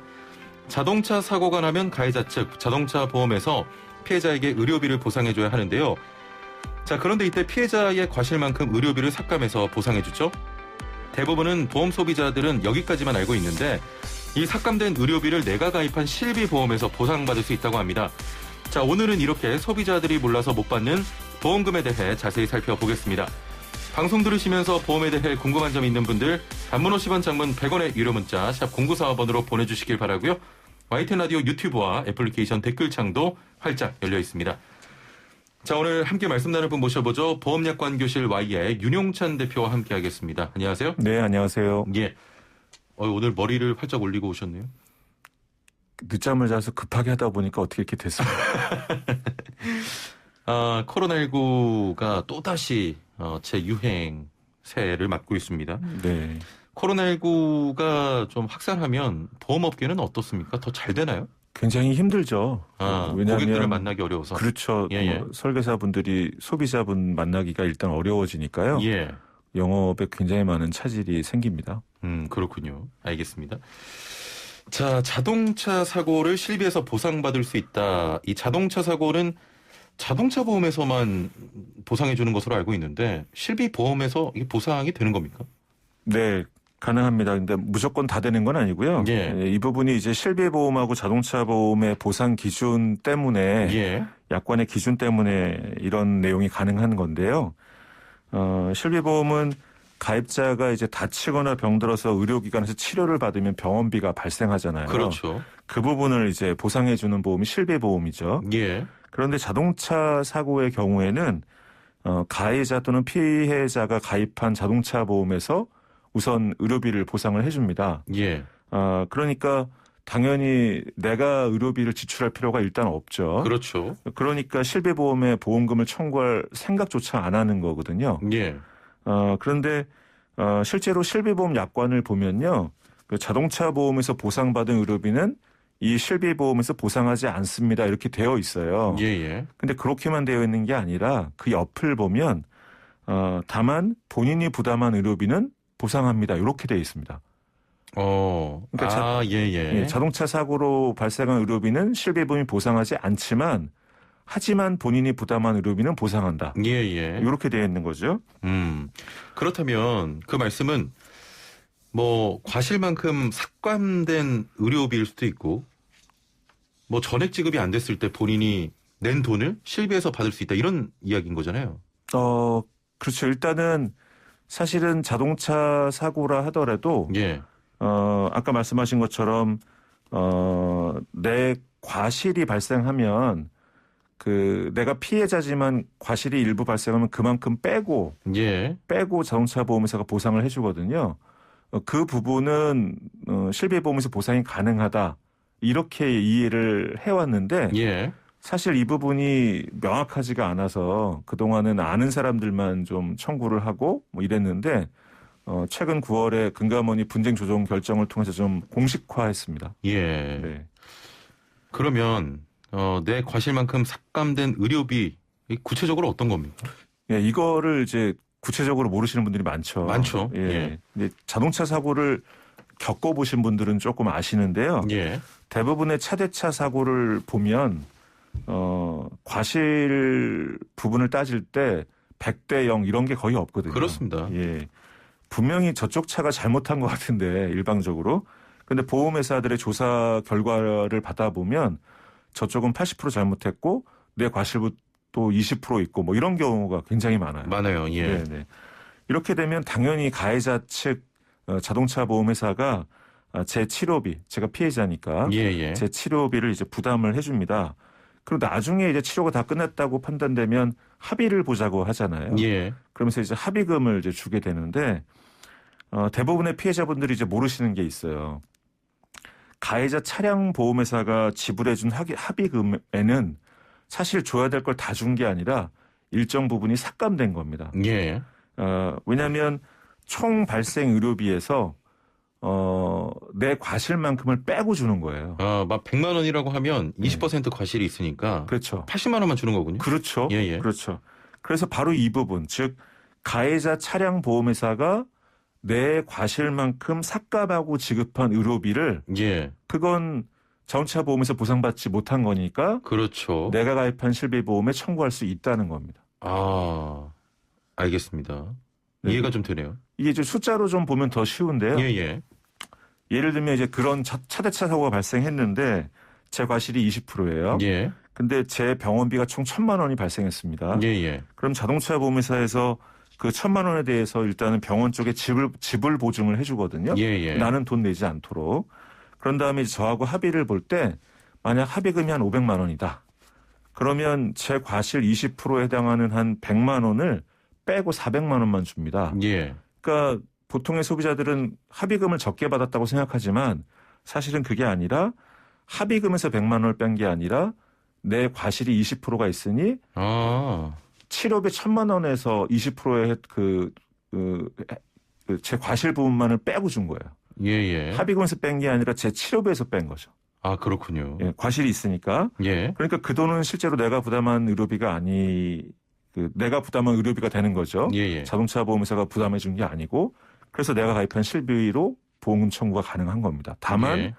S1: 자동차 사고가 나면 가해자 측 자동차 보험에서 피해자에게 의료비를 보상해줘야 하는데요. 자, 그런데 이때 피해자의 과실만큼 의료비를 삭감해서 보상해주죠. 대부분은 보험 소비자들은 여기까지만 알고 있는데 이 삭감된 의료비를 내가 가입한 실비보험에서 보상받을 수 있다고 합니다. 자, 오늘은 이렇게 소비자들이 몰라서 못 받는 보험금에 대해 자세히 살펴보겠습니다. 방송 들으시면서 보험에 대해 궁금한 점 있는 분들 단문 50원, 장문 100원의 유료 문자 샵 0945번으로 보내주시길 바라고요. YTN 라디오 유튜브와 애플리케이션 댓글창도 활짝 열려 있습니다. 자, 오늘 함께 말씀 나눌 분 모셔보죠. 보험약관교실 Y의 윤용찬 대표와 함께하겠습니다. 안녕하세요.
S4: 네, 안녕하세요.
S1: 예. 오늘 머리를 활짝 올리고 오셨네요.
S4: 늦잠을 자서 급하게 하다 보니까 어떻게 이렇게 됐습니다.
S1: 코로나19가 또다시 재유행세를 맞고 있습니다.
S4: 네.
S1: 코로나19가 좀 확산하면 보험업계는 어떻습니까? 더 잘 되나요?
S4: 굉장히 힘들죠.
S1: 고객들을 만나기 어려워서.
S4: 그렇죠.
S1: 예.
S4: 설계사분들이 소비자분 만나기가 일단 어려워지니까요.
S1: 예.
S4: 영업에 굉장히 많은 차질이 생깁니다.
S1: 그렇군요. 알겠습니다. 자, 자동차 사고를 실비해서 보상받을 수 있다. 이 자동차 사고는 자동차 보험에서만 보상해 주는 것으로 알고 있는데 실비 보험에서 이게 보상이 되는 겁니까?
S4: 네, 가능합니다. 근데 무조건 다 되는 건 아니고요.
S1: 예.
S4: 이 부분이 이제 실비보험하고 자동차 보험의 보상 기준 때문에
S1: 예.
S4: 약관의 기준 때문에 이런 내용이 가능한 건데요. 실비보험은 가입자가 이제 다치거나 병들어서 의료기관에서 치료를 받으면 병원비가 발생하잖아요.
S1: 그렇죠.
S4: 그 부분을 이제 보상해주는 보험이 실비보험이죠.
S1: 예.
S4: 그런데 자동차 사고의 경우에는 가해자 또는 피해자가 가입한 자동차 보험에서 우선 의료비를 보상을 해줍니다.
S1: 예.
S4: 그러니까 당연히 내가 의료비를 지출할 필요가 일단 없죠.
S1: 그렇죠.
S4: 그러니까 실비보험에 보험금을 청구할 생각조차 안 하는 거거든요.
S1: 예.
S4: 그런데 실제로 실비보험 약관을 보면요. 그 자동차 보험에서 보상받은 의료비는 이 실비보험에서 보상하지 않습니다. 이렇게 되어 있어요.
S1: 예.
S4: 근데 그렇게만 되어 있는 게 아니라 그 옆을 보면 다만 본인이 부담한 의료비는 보상합니다. 이렇게 되어 있습니다. 그러니까
S1: 예.
S4: 자동차 사고로 발생한 의료비는 실비보험이 보상하지 않지만 하지만 본인이 부담한 의료비는 보상한다.
S1: 예.
S4: 이렇게 되어 있는 거죠.
S1: 그렇다면 그 말씀은 뭐 과실만큼 삭감된 의료비일 수도 있고 뭐 전액 지급이 안 됐을 때 본인이 낸 돈을 실비해서 받을 수 있다 이런 이야기인 거잖아요.
S4: 그렇죠. 일단은 사실은 자동차 사고라 하더라도
S1: 예.
S4: 아까 말씀하신 것처럼 내 과실이 발생하면 내가 피해자지만 과실이 일부 발생하면 그만큼 빼고 자동차 보험회사가 보상을 해주거든요. 그 부분은 실비보험에서 보상이 가능하다 이렇게 이해를 해왔는데 사실 이 부분이 명확하지가 않아서 그동안은 아는 사람들만 좀 청구를 하고 뭐 이랬는데 최근 9월에 금감원이 분쟁 조정 결정을 통해서 좀 공식화했습니다.
S1: 예.
S4: 네.
S1: 그러면 내 과실만큼 삭감된 의료비 구체적으로 어떤 겁니까?
S4: 예, 이거를 이제 구체적으로 모르시는 분들이 많죠. 예. 근데 자동차 사고를 겪어보신 분들은 조금 아시는데요. 대부분의 차대차 사고를 보면 과실 부분을 따질 때 100대 0 이런 게 거의 없거든요.
S1: 그렇습니다.
S4: 예. 분명히 저쪽 차가 잘못한 것 같은데 일방적으로. 근데 보험회사들의 조사 결과를 받아보면 저쪽은 80% 잘못했고 내 과실부 또 20% 있고 뭐 이런 경우가 굉장히 많아요.
S1: 많아요. 예.
S4: 네네. 이렇게 되면 당연히 가해자 측 자동차 보험회사가 제 치료비, 제가 피해자니까
S1: 예, 예.
S4: 제 치료비를 이제 부담을 해줍니다. 그리고 나중에 이제 치료가 다 끝났다고 판단되면 합의를 보자고 하잖아요.
S1: 예.
S4: 그러면서 이제 합의금을 이제 주게 되는데 대부분의 피해자분들이 이제 모르시는 게 있어요. 가해자 차량 보험회사가 지불해준 합의금에는 사실 줘야 될 걸 다 준 게 아니라 일정 부분이 삭감된 겁니다.
S1: 예.
S4: 왜냐하면 총 발생 의료비에서 내 과실만큼을 빼고 주는 거예요.
S1: 막 100만 원이라고 하면 20% 과실이 있으니까
S4: 그렇죠.
S1: 80만 원만 주는 거군요.
S4: 그렇죠.
S1: 예, 예.
S4: 그렇죠. 그래서 바로 이 부분, 즉 가해자 차량 보험회사가 내 과실만큼 삭감하고 지급한 의료비를
S1: 예.
S4: 그건 자동차 보험에서 보상받지 못한 거니까
S1: 그렇죠.
S4: 내가 가입한 실비보험에 청구할 수 있다는 겁니다.
S1: 알겠습니다.
S4: 네.
S1: 이해가 좀 되네요.
S4: 이게 좀 숫자로 좀 보면 더 쉬운데요.
S1: 예, 예.
S4: 예를 들면 이제 그런 차대차 사고가 발생했는데 제 과실이 20%예요.
S1: 예.
S4: 근데 제 병원비가 총 1,000만 원이 발생했습니다.
S1: 예, 예.
S4: 그럼 자동차 보험회사에서 그 1,000만 원에 대해서 일단은 병원 쪽에 지불 보증을 해주거든요.
S1: 예, 예.
S4: 나는 돈 내지 않도록. 그런 다음에 저하고 합의를 볼 때 만약 합의금이 한 500만 원이다. 그러면 제 과실 20%에 해당하는 한 100만 원을 빼고 400만 원만 줍니다.
S1: 예.
S4: 그러니까 보통의 소비자들은 합의금을 적게 받았다고 생각하지만 사실은 그게 아니라 합의금에서 100만 원을 뺀 게 아니라 내 과실이 20%가 있으니 치료비 1,000만 원에서 20%의 제 과실 부분만을 빼고 준 거예요.
S1: 예, 예.
S4: 합의금에서 뺀 게 아니라 제 치료비에서 뺀 거죠.
S1: 그렇군요.
S4: 예, 과실이 있으니까.
S1: 예.
S4: 그러니까 그 돈은 실제로 내가 부담한 의료비가 내가 부담한 의료비가 되는 거죠.
S1: 예, 예.
S4: 자동차 보험회사가 부담해 준 게 아니고 그래서 내가 가입한 실비로 보험금 청구가 가능한 겁니다. 다만
S1: 예.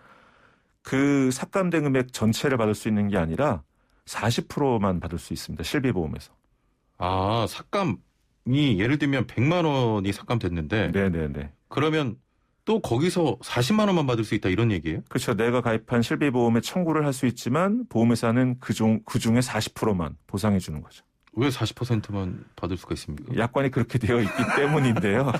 S4: 그 삭감된 금액 전체를 받을 수 있는 게 아니라 40%만 받을 수 있습니다. 실비보험에서.
S1: 삭감이 예를 들면 100만 원이 삭감됐는데
S4: 네네네.
S1: 그러면 또 거기서 40만 원만 받을 수 있다 이런 얘기예요?
S4: 그렇죠. 내가 가입한 실비보험에 청구를 할 수 있지만 보험회사는 그 중에 40%만 보상해 주는 거죠.
S1: 왜 40%만 받을 수가 있습니까?
S4: 약관이 그렇게 되어 있기 때문인데요.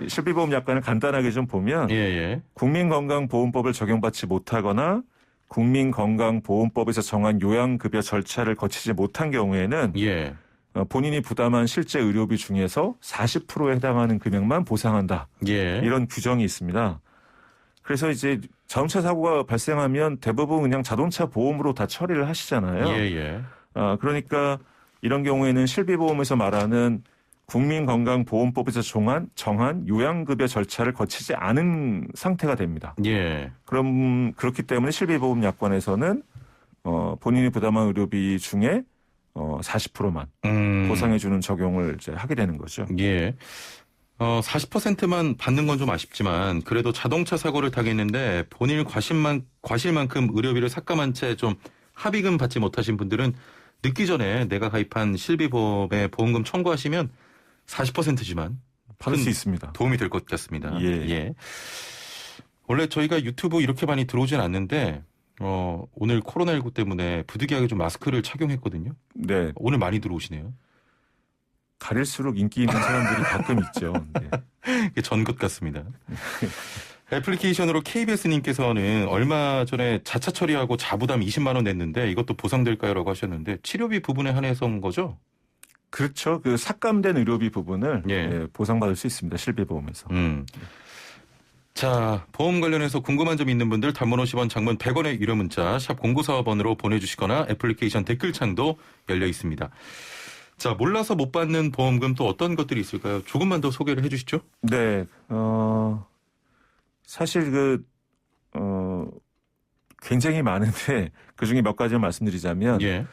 S4: 실비보험 약관을 간단하게 좀 보면
S1: 예, 예.
S4: 국민건강보험법을 적용받지 못하거나 국민건강보험법에서 정한 요양급여 절차를 거치지 못한 경우에는
S1: 예.
S4: 본인이 부담한 실제 의료비 중에서 40%에 해당하는 금액만 보상한다.
S1: 예.
S4: 이런 규정이 있습니다. 그래서 이제 자동차 사고가 발생하면 대부분 그냥 자동차 보험으로 다 처리를 하시잖아요.
S1: 예, 예.
S4: 그러니까 이런 경우에는 실비보험에서 말하는 국민건강보험법에서 정한 요양급여 절차를 거치지 않은 상태가 됩니다.
S1: 예.
S4: 그렇기 때문에 실비보험 약관에서는 본인이 부담한 의료비 중에 40%만 보상해주는 적용을 이제 하게 되는 거죠.
S1: 예. 40%만 받는 건 좀 아쉽지만 그래도 자동차 사고를 당했는데 본인 과실만큼 의료비를 삭감한 채 좀 합의금 받지 못하신 분들은 늦기 전에 내가 가입한 실비보험에 보험금 청구하시면 40%지만
S4: 받을 수 있습니다.
S1: 도움이 될 것 같습니다.
S4: 예.
S1: 원래 저희가 유튜브 이렇게 많이 들어오진 않는데 오늘 코로나19 때문에 부득이하게 좀 마스크를 착용했거든요.
S4: 네.
S1: 오늘 많이 들어오시네요.
S4: 가릴수록 인기 있는 사람들이 가끔 있죠. 네.
S1: 전 것 같습니다. 애플리케이션으로 KBS님께서는 얼마 전에 자차 처리하고 자부담 20만 원 냈는데 이것도 보상될까요? 라고 하셨는데 치료비 부분에 한해서인 거죠?
S4: 그렇죠. 그 삭감된 의료비 부분을
S1: 예.
S4: 보상받을 수 있습니다. 실비보험에서.
S1: 자, 보험 관련해서 궁금한 점 있는 분들 단문 50원, 장문 100원의 유료 문자 샵 0945번으로 보내주시거나 애플리케이션 댓글창도 열려 있습니다. 자, 몰라서 못 받는 보험금 또 어떤 것들이 있을까요? 조금만 더 소개를 해 주시죠.
S4: 네. 사실 굉장히 많은데 그중에 몇 가지를 말씀드리자면
S1: 예.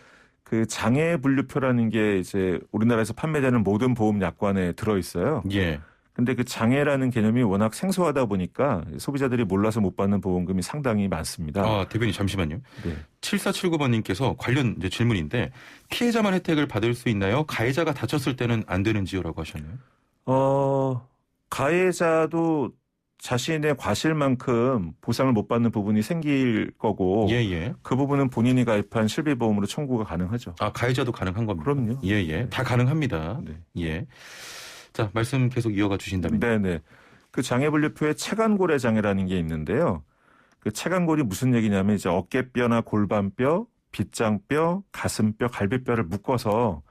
S4: 그 장애 분류표라는 게 이제 우리나라에서 판매되는 모든 보험 약관에 들어 있어요.
S1: 예.
S4: 근데 그 장애라는 개념이 워낙 생소하다 보니까 소비자들이 몰라서 못 받는 보험금이 상당히 많습니다.
S1: 대표님 잠시만요.
S4: 네.
S1: 7479번님께서 관련 이제 질문인데 피해자만 혜택을 받을 수 있나요? 가해자가 다쳤을 때는 안 되는지요? 라고 하셨네요.
S4: 가해자도 자신의 과실만큼 보상을 못 받는 부분이 생길 거고
S1: 예.
S4: 그 부분은 본인이 가입한 실비보험으로 청구가 가능하죠.
S1: 가해자도 가능한 겁니다.
S4: 그럼요.
S1: 예. 다 가능합니다.
S4: 네.
S1: 예. 자, 말씀 계속 이어가 주신다면.
S4: 네네. 그 장애분류표에 체간골의 장애라는 게 있는데요. 그 체간골이 무슨 얘기냐면 이제 어깨뼈나 골반뼈, 빗장뼈, 가슴뼈, 갈비뼈를 묶어서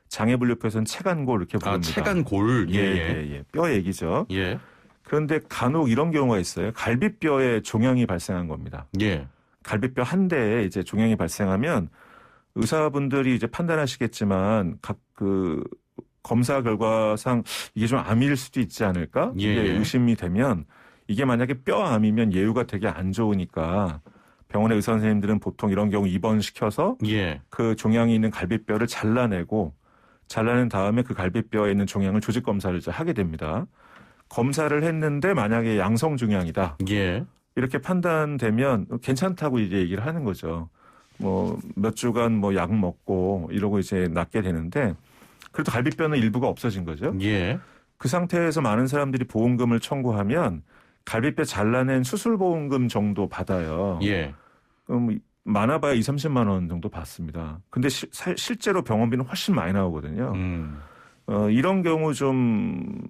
S4: 장애분류표에서는 체간골 이렇게 부릅니다.
S1: 체간골.
S4: 예. 뼈 얘기죠.
S1: 예.
S4: 그런데 간혹 이런 경우가 있어요. 갈비뼈에 종양이 발생한 겁니다.
S1: 예.
S4: 갈비뼈 한 대에 이제 종양이 발생하면 의사분들이 이제 판단하시겠지만 각 그 검사 결과상 이게 좀 암일 수도 있지 않을까?
S1: 예,
S4: 이게
S1: 예.
S4: 의심이 되면 이게 만약에 뼈암이면 예후가 되게 안 좋으니까 병원의 의사 선생님들은 보통 이런 경우 입원시켜서
S1: 예.
S4: 그 종양이 있는 갈비뼈를 잘라낸 다음에 그 갈비뼈에 있는 종양을 조직 검사를 이제 하게 됩니다. 검사를 했는데 만약에 양성 종양이다.
S1: 예.
S4: 이렇게 판단되면 괜찮다고 이제 얘기를 하는 거죠. 뭐 몇 주간 뭐 약 먹고 이러고 이제 낫게 되는데 그래도 갈비뼈는 일부가 없어진 거죠.
S1: 예.
S4: 그 상태에서 많은 사람들이 보험금을 청구하면 갈비뼈 잘라낸 수술보험금 정도 받아요.
S1: 예.
S4: 그럼 많아봐야 2-30만 원 정도 받습니다. 근데 실제로 병원비는 훨씬 많이 나오거든요. 이런 경우 좀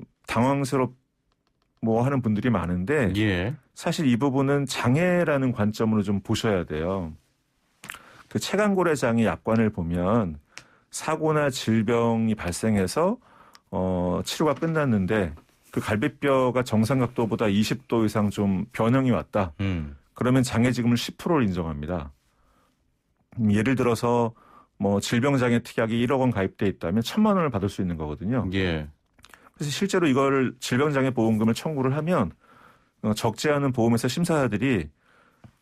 S4: 뭐 하는 분들이 많은데
S1: 예.
S4: 사실 이 부분은 장애라는 관점으로 좀 보셔야 돼요. 그 체간골의 장애 약관을 보면 사고나 질병이 발생해서 치료가 끝났는데 그 갈비뼈가 정상 각도보다 20도 이상 좀 변형이 왔다. 그러면 장애지급을 10%를 인정합니다. 예를 들어서 뭐 질병장애 특약이 1억 원 가입돼 있다면 1,000만 원을 받을 수 있는 거거든요.
S1: 예.
S4: 그래서 실제로 이걸 질병장애 보험금을 청구를 하면 적지 않은 보험회사 심사자들이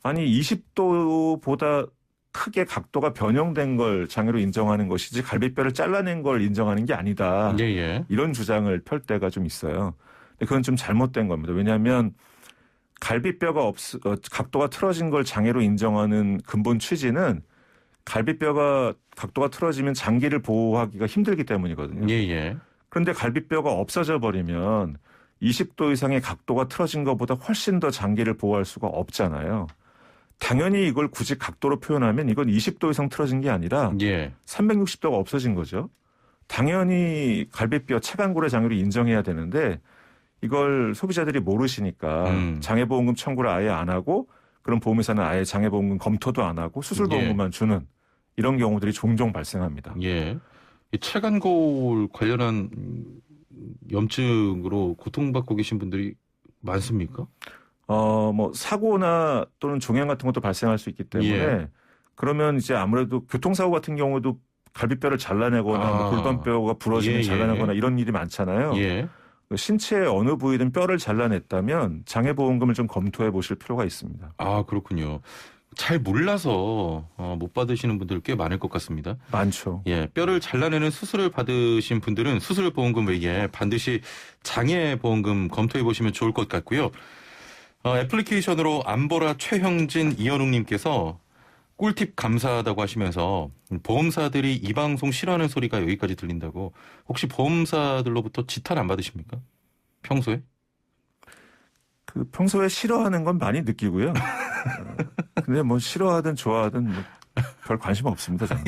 S4: 아니 20도보다 크게 각도가 변형된 걸 장애로 인정하는 것이지 갈비뼈를 잘라낸 걸 인정하는 게 아니다.
S1: 예.
S4: 이런 주장을 펼 때가 좀 있어요. 근데 그건 좀 잘못된 겁니다. 왜냐하면 갈비뼈가 각도가 틀어진 걸 장애로 인정하는 근본 취지는 갈비뼈가 각도가 틀어지면 장기를 보호하기가 힘들기 때문이거든요.
S1: 예.
S4: 그런데 갈비뼈가 없어져 버리면 20도 이상의 각도가 틀어진 것보다 훨씬 더 장기를 보호할 수가 없잖아요. 당연히 이걸 굳이 각도로 표현하면 이건 20도 이상 틀어진 게 아니라
S1: 예.
S4: 360도가 없어진 거죠. 당연히 갈비뼈 체간골의 장애로 인정해야 되는데 이걸 소비자들이 모르시니까 장애보험금 청구를 아예 안 하고 그런 보험회사는 아예 장애보험금 검토도 안 하고 수술보험금만 주는 이런 경우들이 종종 발생합니다.
S1: 예. 이 체간골 관련한 염증으로 고통받고 계신 분들이 많습니까?
S4: 뭐 사고나 또는 종양 같은 것도 발생할 수 있기 때문에 그러면 이제 아무래도 교통사고 같은 경우도 갈비뼈를 잘라내거나 뭐 골반뼈가 부러지면 잘라내거나 이런 일이 많잖아요.
S1: 예.
S4: 신체의 어느 부위든 뼈를 잘라냈다면 장애보험금을 좀 검토해 보실 필요가 있습니다.
S1: 아, 그렇군요. 잘 몰라서 못 받으시는 분들 꽤 많을 것 같습니다.
S4: 많죠.
S1: 예, 뼈를 잘라내는 수술을 받으신 분들은 수술보험금 외에 반드시 장애보험금 검토해 보시면 좋을 것 같고요. 애플리케이션으로 안보라 최형진 이현웅님께서 꿀팁 감사하다고 하시면서 보험사들이 이 방송 싫어하는 소리가 여기까지 들린다고. 혹시 보험사들로부터 지탄 안 받으십니까? 평소에?
S4: 평소에 싫어하는 건 많이 느끼고요. 근데 뭐 싫어하든 좋아하든 별 관심 없습니다, 저는.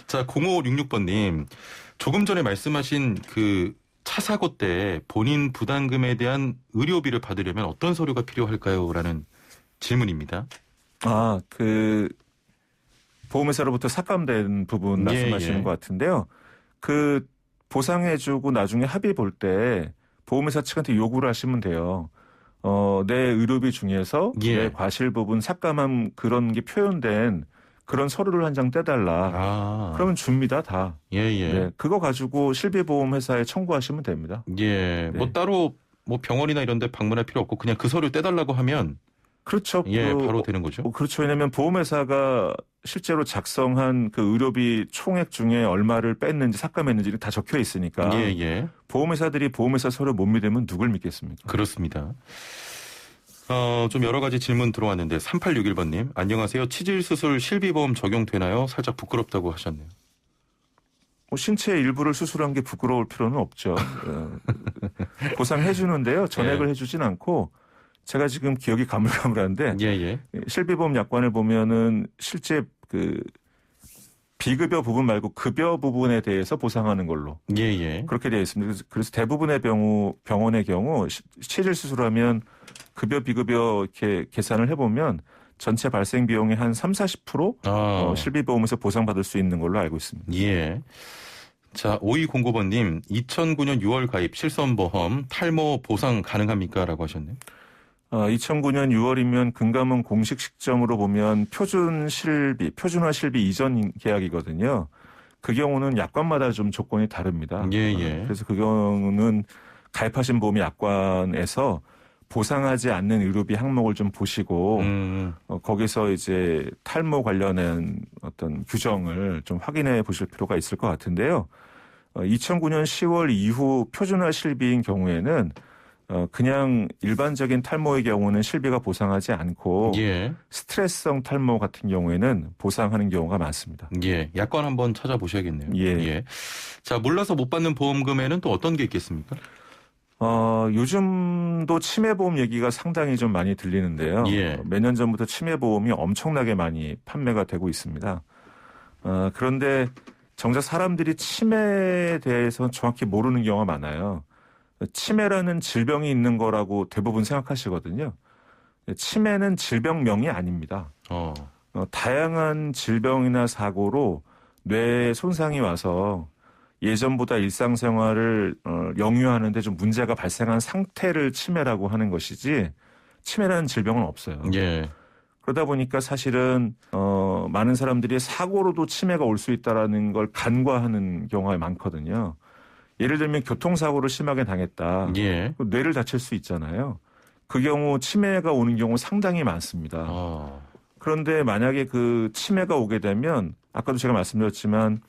S1: 자, 0566번님. 조금 전에 말씀하신 그 차 사고 때 본인 부담금에 대한 의료비를 받으려면 어떤 서류가 필요할까요? 라는 질문입니다.
S4: 보험회사로부터 삭감된 부분 말씀하시는 것 같은데요. 그 보상해주고 나중에 합의 볼 때 보험회사 측한테 요구를 하시면 돼요. 내 의료비 중에서 내 과실 부분 삭감한 그런 게 표현된 그런 서류를 한 장 떼달라. 그러면 줍니다, 다. 네, 그거 가지고 실비보험회사에 청구하시면 됩니다.
S1: 예, 뭐 따로 뭐 병원이나 이런 데 방문할 필요 없고 그냥 그 서류 떼달라고 하면
S4: 그렇죠.
S1: 바로 되는 거죠.
S4: 그렇죠. 왜냐하면 보험회사가 실제로 작성한 그 의료비 총액 중에 얼마를 뺐는지 삭감했는지 다 적혀 있으니까 보험회사들이 보험회사 서류 못 믿으면 누굴 믿겠습니까?
S1: 그렇습니다. 좀 여러 가지 질문 들어왔는데 3861번님 안녕하세요. 치질수술 실비보험 적용되나요? 살짝 부끄럽다고 하셨네요.
S4: 신체의 일부를 수술한 게 부끄러울 필요는 없죠. 보상해 주는데요. 전액을 해주진 않고 제가 지금 기억이 가물가물한데 실비보험 약관을 보면은 실제 그 비급여 부분 말고 급여 부분에 대해서 보상하는 걸로
S1: 예, 예.
S4: 그렇게 되어 있습니다. 그래서 대부분의 병원의 경우 치질 수술하면 급여 비급여 이렇게 계산을 해보면 전체 발생 비용의 한 30-40% 실비보험에서 보상받을 수 있는 걸로 알고 있습니다.
S1: 예. 자, 5209번님, 2009년 6월 가입 실손보험 탈모 보상 가능합니까? 라고 하셨네요.
S4: 2009년 6월이면 금감원 공식 시점으로 보면 표준화 실비 이전 계약이거든요. 그 경우는 약관마다 좀 조건이 다릅니다.
S1: 예, 예.
S4: 그래서 그 경우는 가입하신 보험이 약관에서 보상하지 않는 의료비 항목을 좀 보시고 거기서 이제 탈모 관련한 어떤 규정을 좀 확인해 보실 필요가 있을 것 같은데요. 2009년 10월 이후 표준화 실비인 경우에는 그냥 일반적인 탈모의 경우는 실비가 보상하지 않고
S1: 예.
S4: 스트레스성 탈모 같은 경우에는 보상하는 경우가 많습니다.
S1: 예. 약관 한번 찾아보셔야겠네요.
S4: 예.
S1: 자, 몰라서 못 받는 보험금에는 또 어떤 게 있겠습니까?
S4: 요즘도 치매보험 얘기가 상당히 좀 많이 들리는데요.
S1: 예.
S4: 몇 년 전부터 치매보험이 엄청나게 많이 판매가 되고 있습니다. 그런데 정작 사람들이 치매에 대해서 정확히 모르는 경우가 많아요. 치매라는 질병이 있는 거라고 대부분 생각하시거든요. 치매는 질병명이 아닙니다. 다양한 질병이나 사고로 뇌에 손상이 와서 예전보다 일상생활을 영유하는데 좀 문제가 발생한 상태를 치매라고 하는 것이지 치매라는 질병은 없어요.
S1: 예.
S4: 그러다 보니까 사실은 많은 사람들이 사고로도 치매가 올 수 있다라는 걸 간과하는 경우가 많거든요. 예를 들면 교통사고를 심하게 당했다.
S1: 예.
S4: 뇌를 다칠 수 있잖아요. 그 경우 치매가 오는 경우 상당히 많습니다. 그런데 만약에 그 치매가 오게 되면 아까도 제가 말씀드렸지만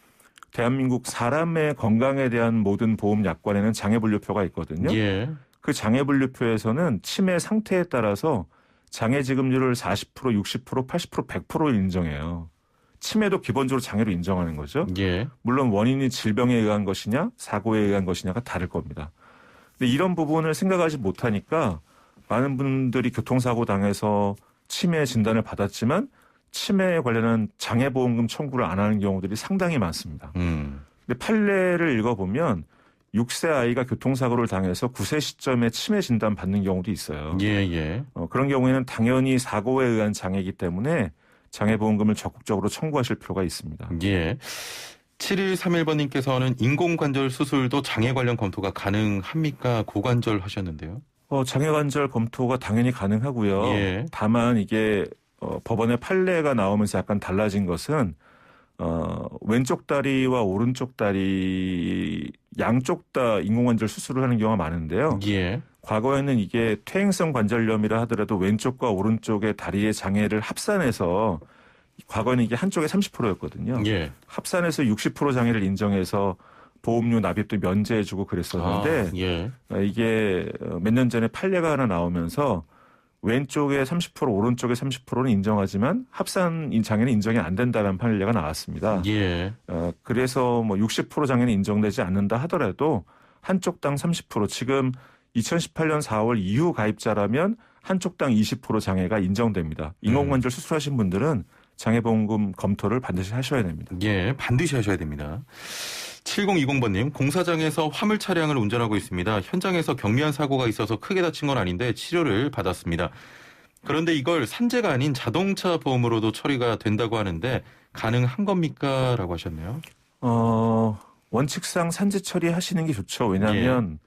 S4: 대한민국 사람의 건강에 대한 모든 보험 약관에는 장애분류표가 있거든요.
S1: 예.
S4: 그 장애분류표에서는 치매 상태에 따라서 장애지급률을 40%, 60%, 80%, 100% 인정해요. 치매도 기본적으로 장애로 인정하는 거죠.
S1: 예.
S4: 물론 원인이 질병에 의한 것이냐 사고에 의한 것이냐가 다를 겁니다. 근데 이런 부분을 생각하지 못하니까 많은 분들이 교통사고 당해서 치매 진단을 받았지만 치매에 관련한 장애보험금 청구를 안 하는 경우들이 상당히 많습니다. 근데 판례를 읽어보면 6세 아이가 교통사고를 당해서 9세 시점에 치매 진단 받는 경우도 있어요.
S1: 예.
S4: 그런 경우에는 당연히 사고에 의한 장애이기 때문에 장애보험금을 적극적으로 청구하실 필요가 있습니다.
S1: 예. 7131번님께서는 인공관절 수술도 장애 관련 검토가 가능합니까? 고관절 하셨는데요.
S4: 장애관절 검토가 당연히 가능하고요.
S1: 예.
S4: 다만 이게 법원의 판례가 나오면서 약간 달라진 것은 왼쪽 다리와 오른쪽 다리 양쪽 다 인공관절 수술을 하는 경우가 많은데요.
S1: 예.
S4: 과거에는 이게 퇴행성 관절염이라 하더라도 왼쪽과 오른쪽의 다리의 장애를 합산해서 과거에는 이게 한쪽에 30%였거든요.
S1: 예.
S4: 합산해서 60% 장애를 인정해서 보험료 납입도 면제해주고 그랬었는데
S1: 예.
S4: 이게 몇 년 전에 판례가 하나 나오면서 왼쪽에 30% 오른쪽에 30%는 인정하지만 합산 장애는 인정이 안 된다는 판례가 나왔습니다.
S1: 예.
S4: 그래서 뭐 60% 장애는 인정되지 않는다 하더라도 한쪽당 30% 지금 2018년 4월 이후 가입자라면 한쪽당 20% 장애가 인정됩니다. 인공관절 수술하신 분들은 장애보험금 검토를 반드시 하셔야 됩니다.
S1: 예, 반드시 하셔야 됩니다. 7020번님, 공사장에서 화물 차량을 운전하고 있습니다. 현장에서 경미한 사고가 있어서 크게 다친 건 아닌데 치료를 받았습니다. 그런데 이걸 산재가 아닌 자동차 보험으로도 처리가 된다고 하는데 가능한 겁니까? 라고 하셨네요.
S4: 원칙상 산재 처리하시는 게 좋죠. 왜냐하면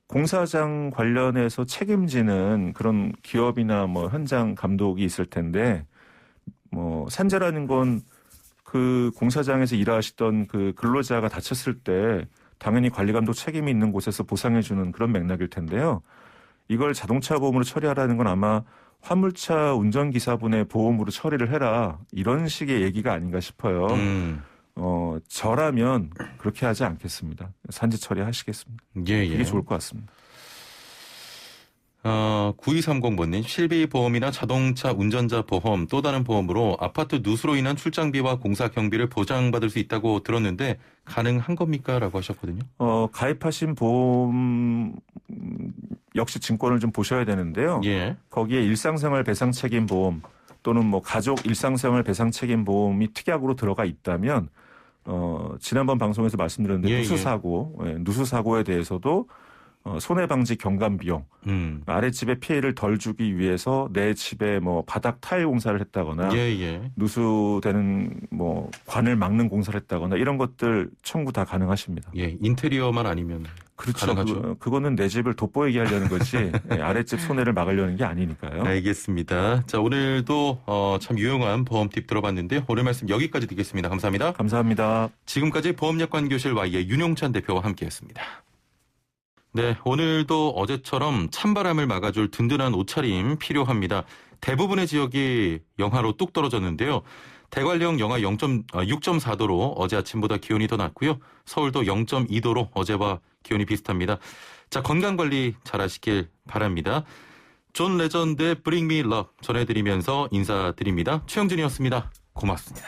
S4: 공사장 관련해서 책임지는 그런 기업이나 뭐 현장 감독이 있을 텐데 뭐 산재라는 건 그 공사장에서 일하시던 그 근로자가 다쳤을 때 당연히 관리감독 책임이 있는 곳에서 보상해주는 그런 맥락일 텐데요. 이걸 자동차 보험으로 처리하라는 건 아마 화물차 운전기사분의 보험으로 처리를 해라 이런 식의 얘기가 아닌가 싶어요. 저라면 그렇게 하지 않겠습니다. 산재 처리하시겠습니다.
S1: 예.
S4: 그게 좋을 것 같습니다.
S1: 9230번님, 실비보험이나 자동차 운전자 보험 또 다른 보험으로 아파트 누수로 인한 출장비와 공사 경비를 보장받을 수 있다고 들었는데 가능한 겁니까? 라고 하셨거든요.
S4: 가입하신 보험 역시 증권을 좀 보셔야 되는데요.
S1: 예.
S4: 거기에 일상생활 배상 책임 보험 또는 뭐 가족 일상생활 배상 책임 보험이 특약으로 들어가 있다면 지난번 방송에서 말씀드렸는데 누수 사고에 대해서도 손해방지 경감 비용, 아랫집에 피해를 덜 주기 위해서 내 집에 뭐 바닥 타일 공사를 했다거나 누수되는 뭐 관을 막는 공사를 했다거나 이런 것들 청구 다 가능하십니다.
S1: 예, 인테리어만 아니면
S4: 그렇죠.
S1: 가능하죠.
S4: 그거는 내 집을 돋보이게 하려는 거지 아랫집 손해를 막으려는 게 아니니까요.
S1: 알겠습니다. 자, 오늘도 참 유용한 보험 팁 들어봤는데요. 오늘 말씀 여기까지 듣겠습니다. 감사합니다.
S4: 감사합니다.
S1: 지금까지 보험약관교실 Y의 윤용찬 대표와 함께했습니다. 네, 오늘도 어제처럼 찬바람을 막아줄 든든한 옷차림 필요합니다. 대부분의 지역이 영하로 뚝 떨어졌는데요. 대관령 영하 6.4도로 어제 아침보다 기온이 더 낮고요. 서울도 0.2도로 어제와 기온이 비슷합니다. 자, 건강관리 잘하시길 바랍니다. 존 레전드의 Bring Me Luck 전해드리면서 인사드립니다. 최영진이었습니다. 고맙습니다.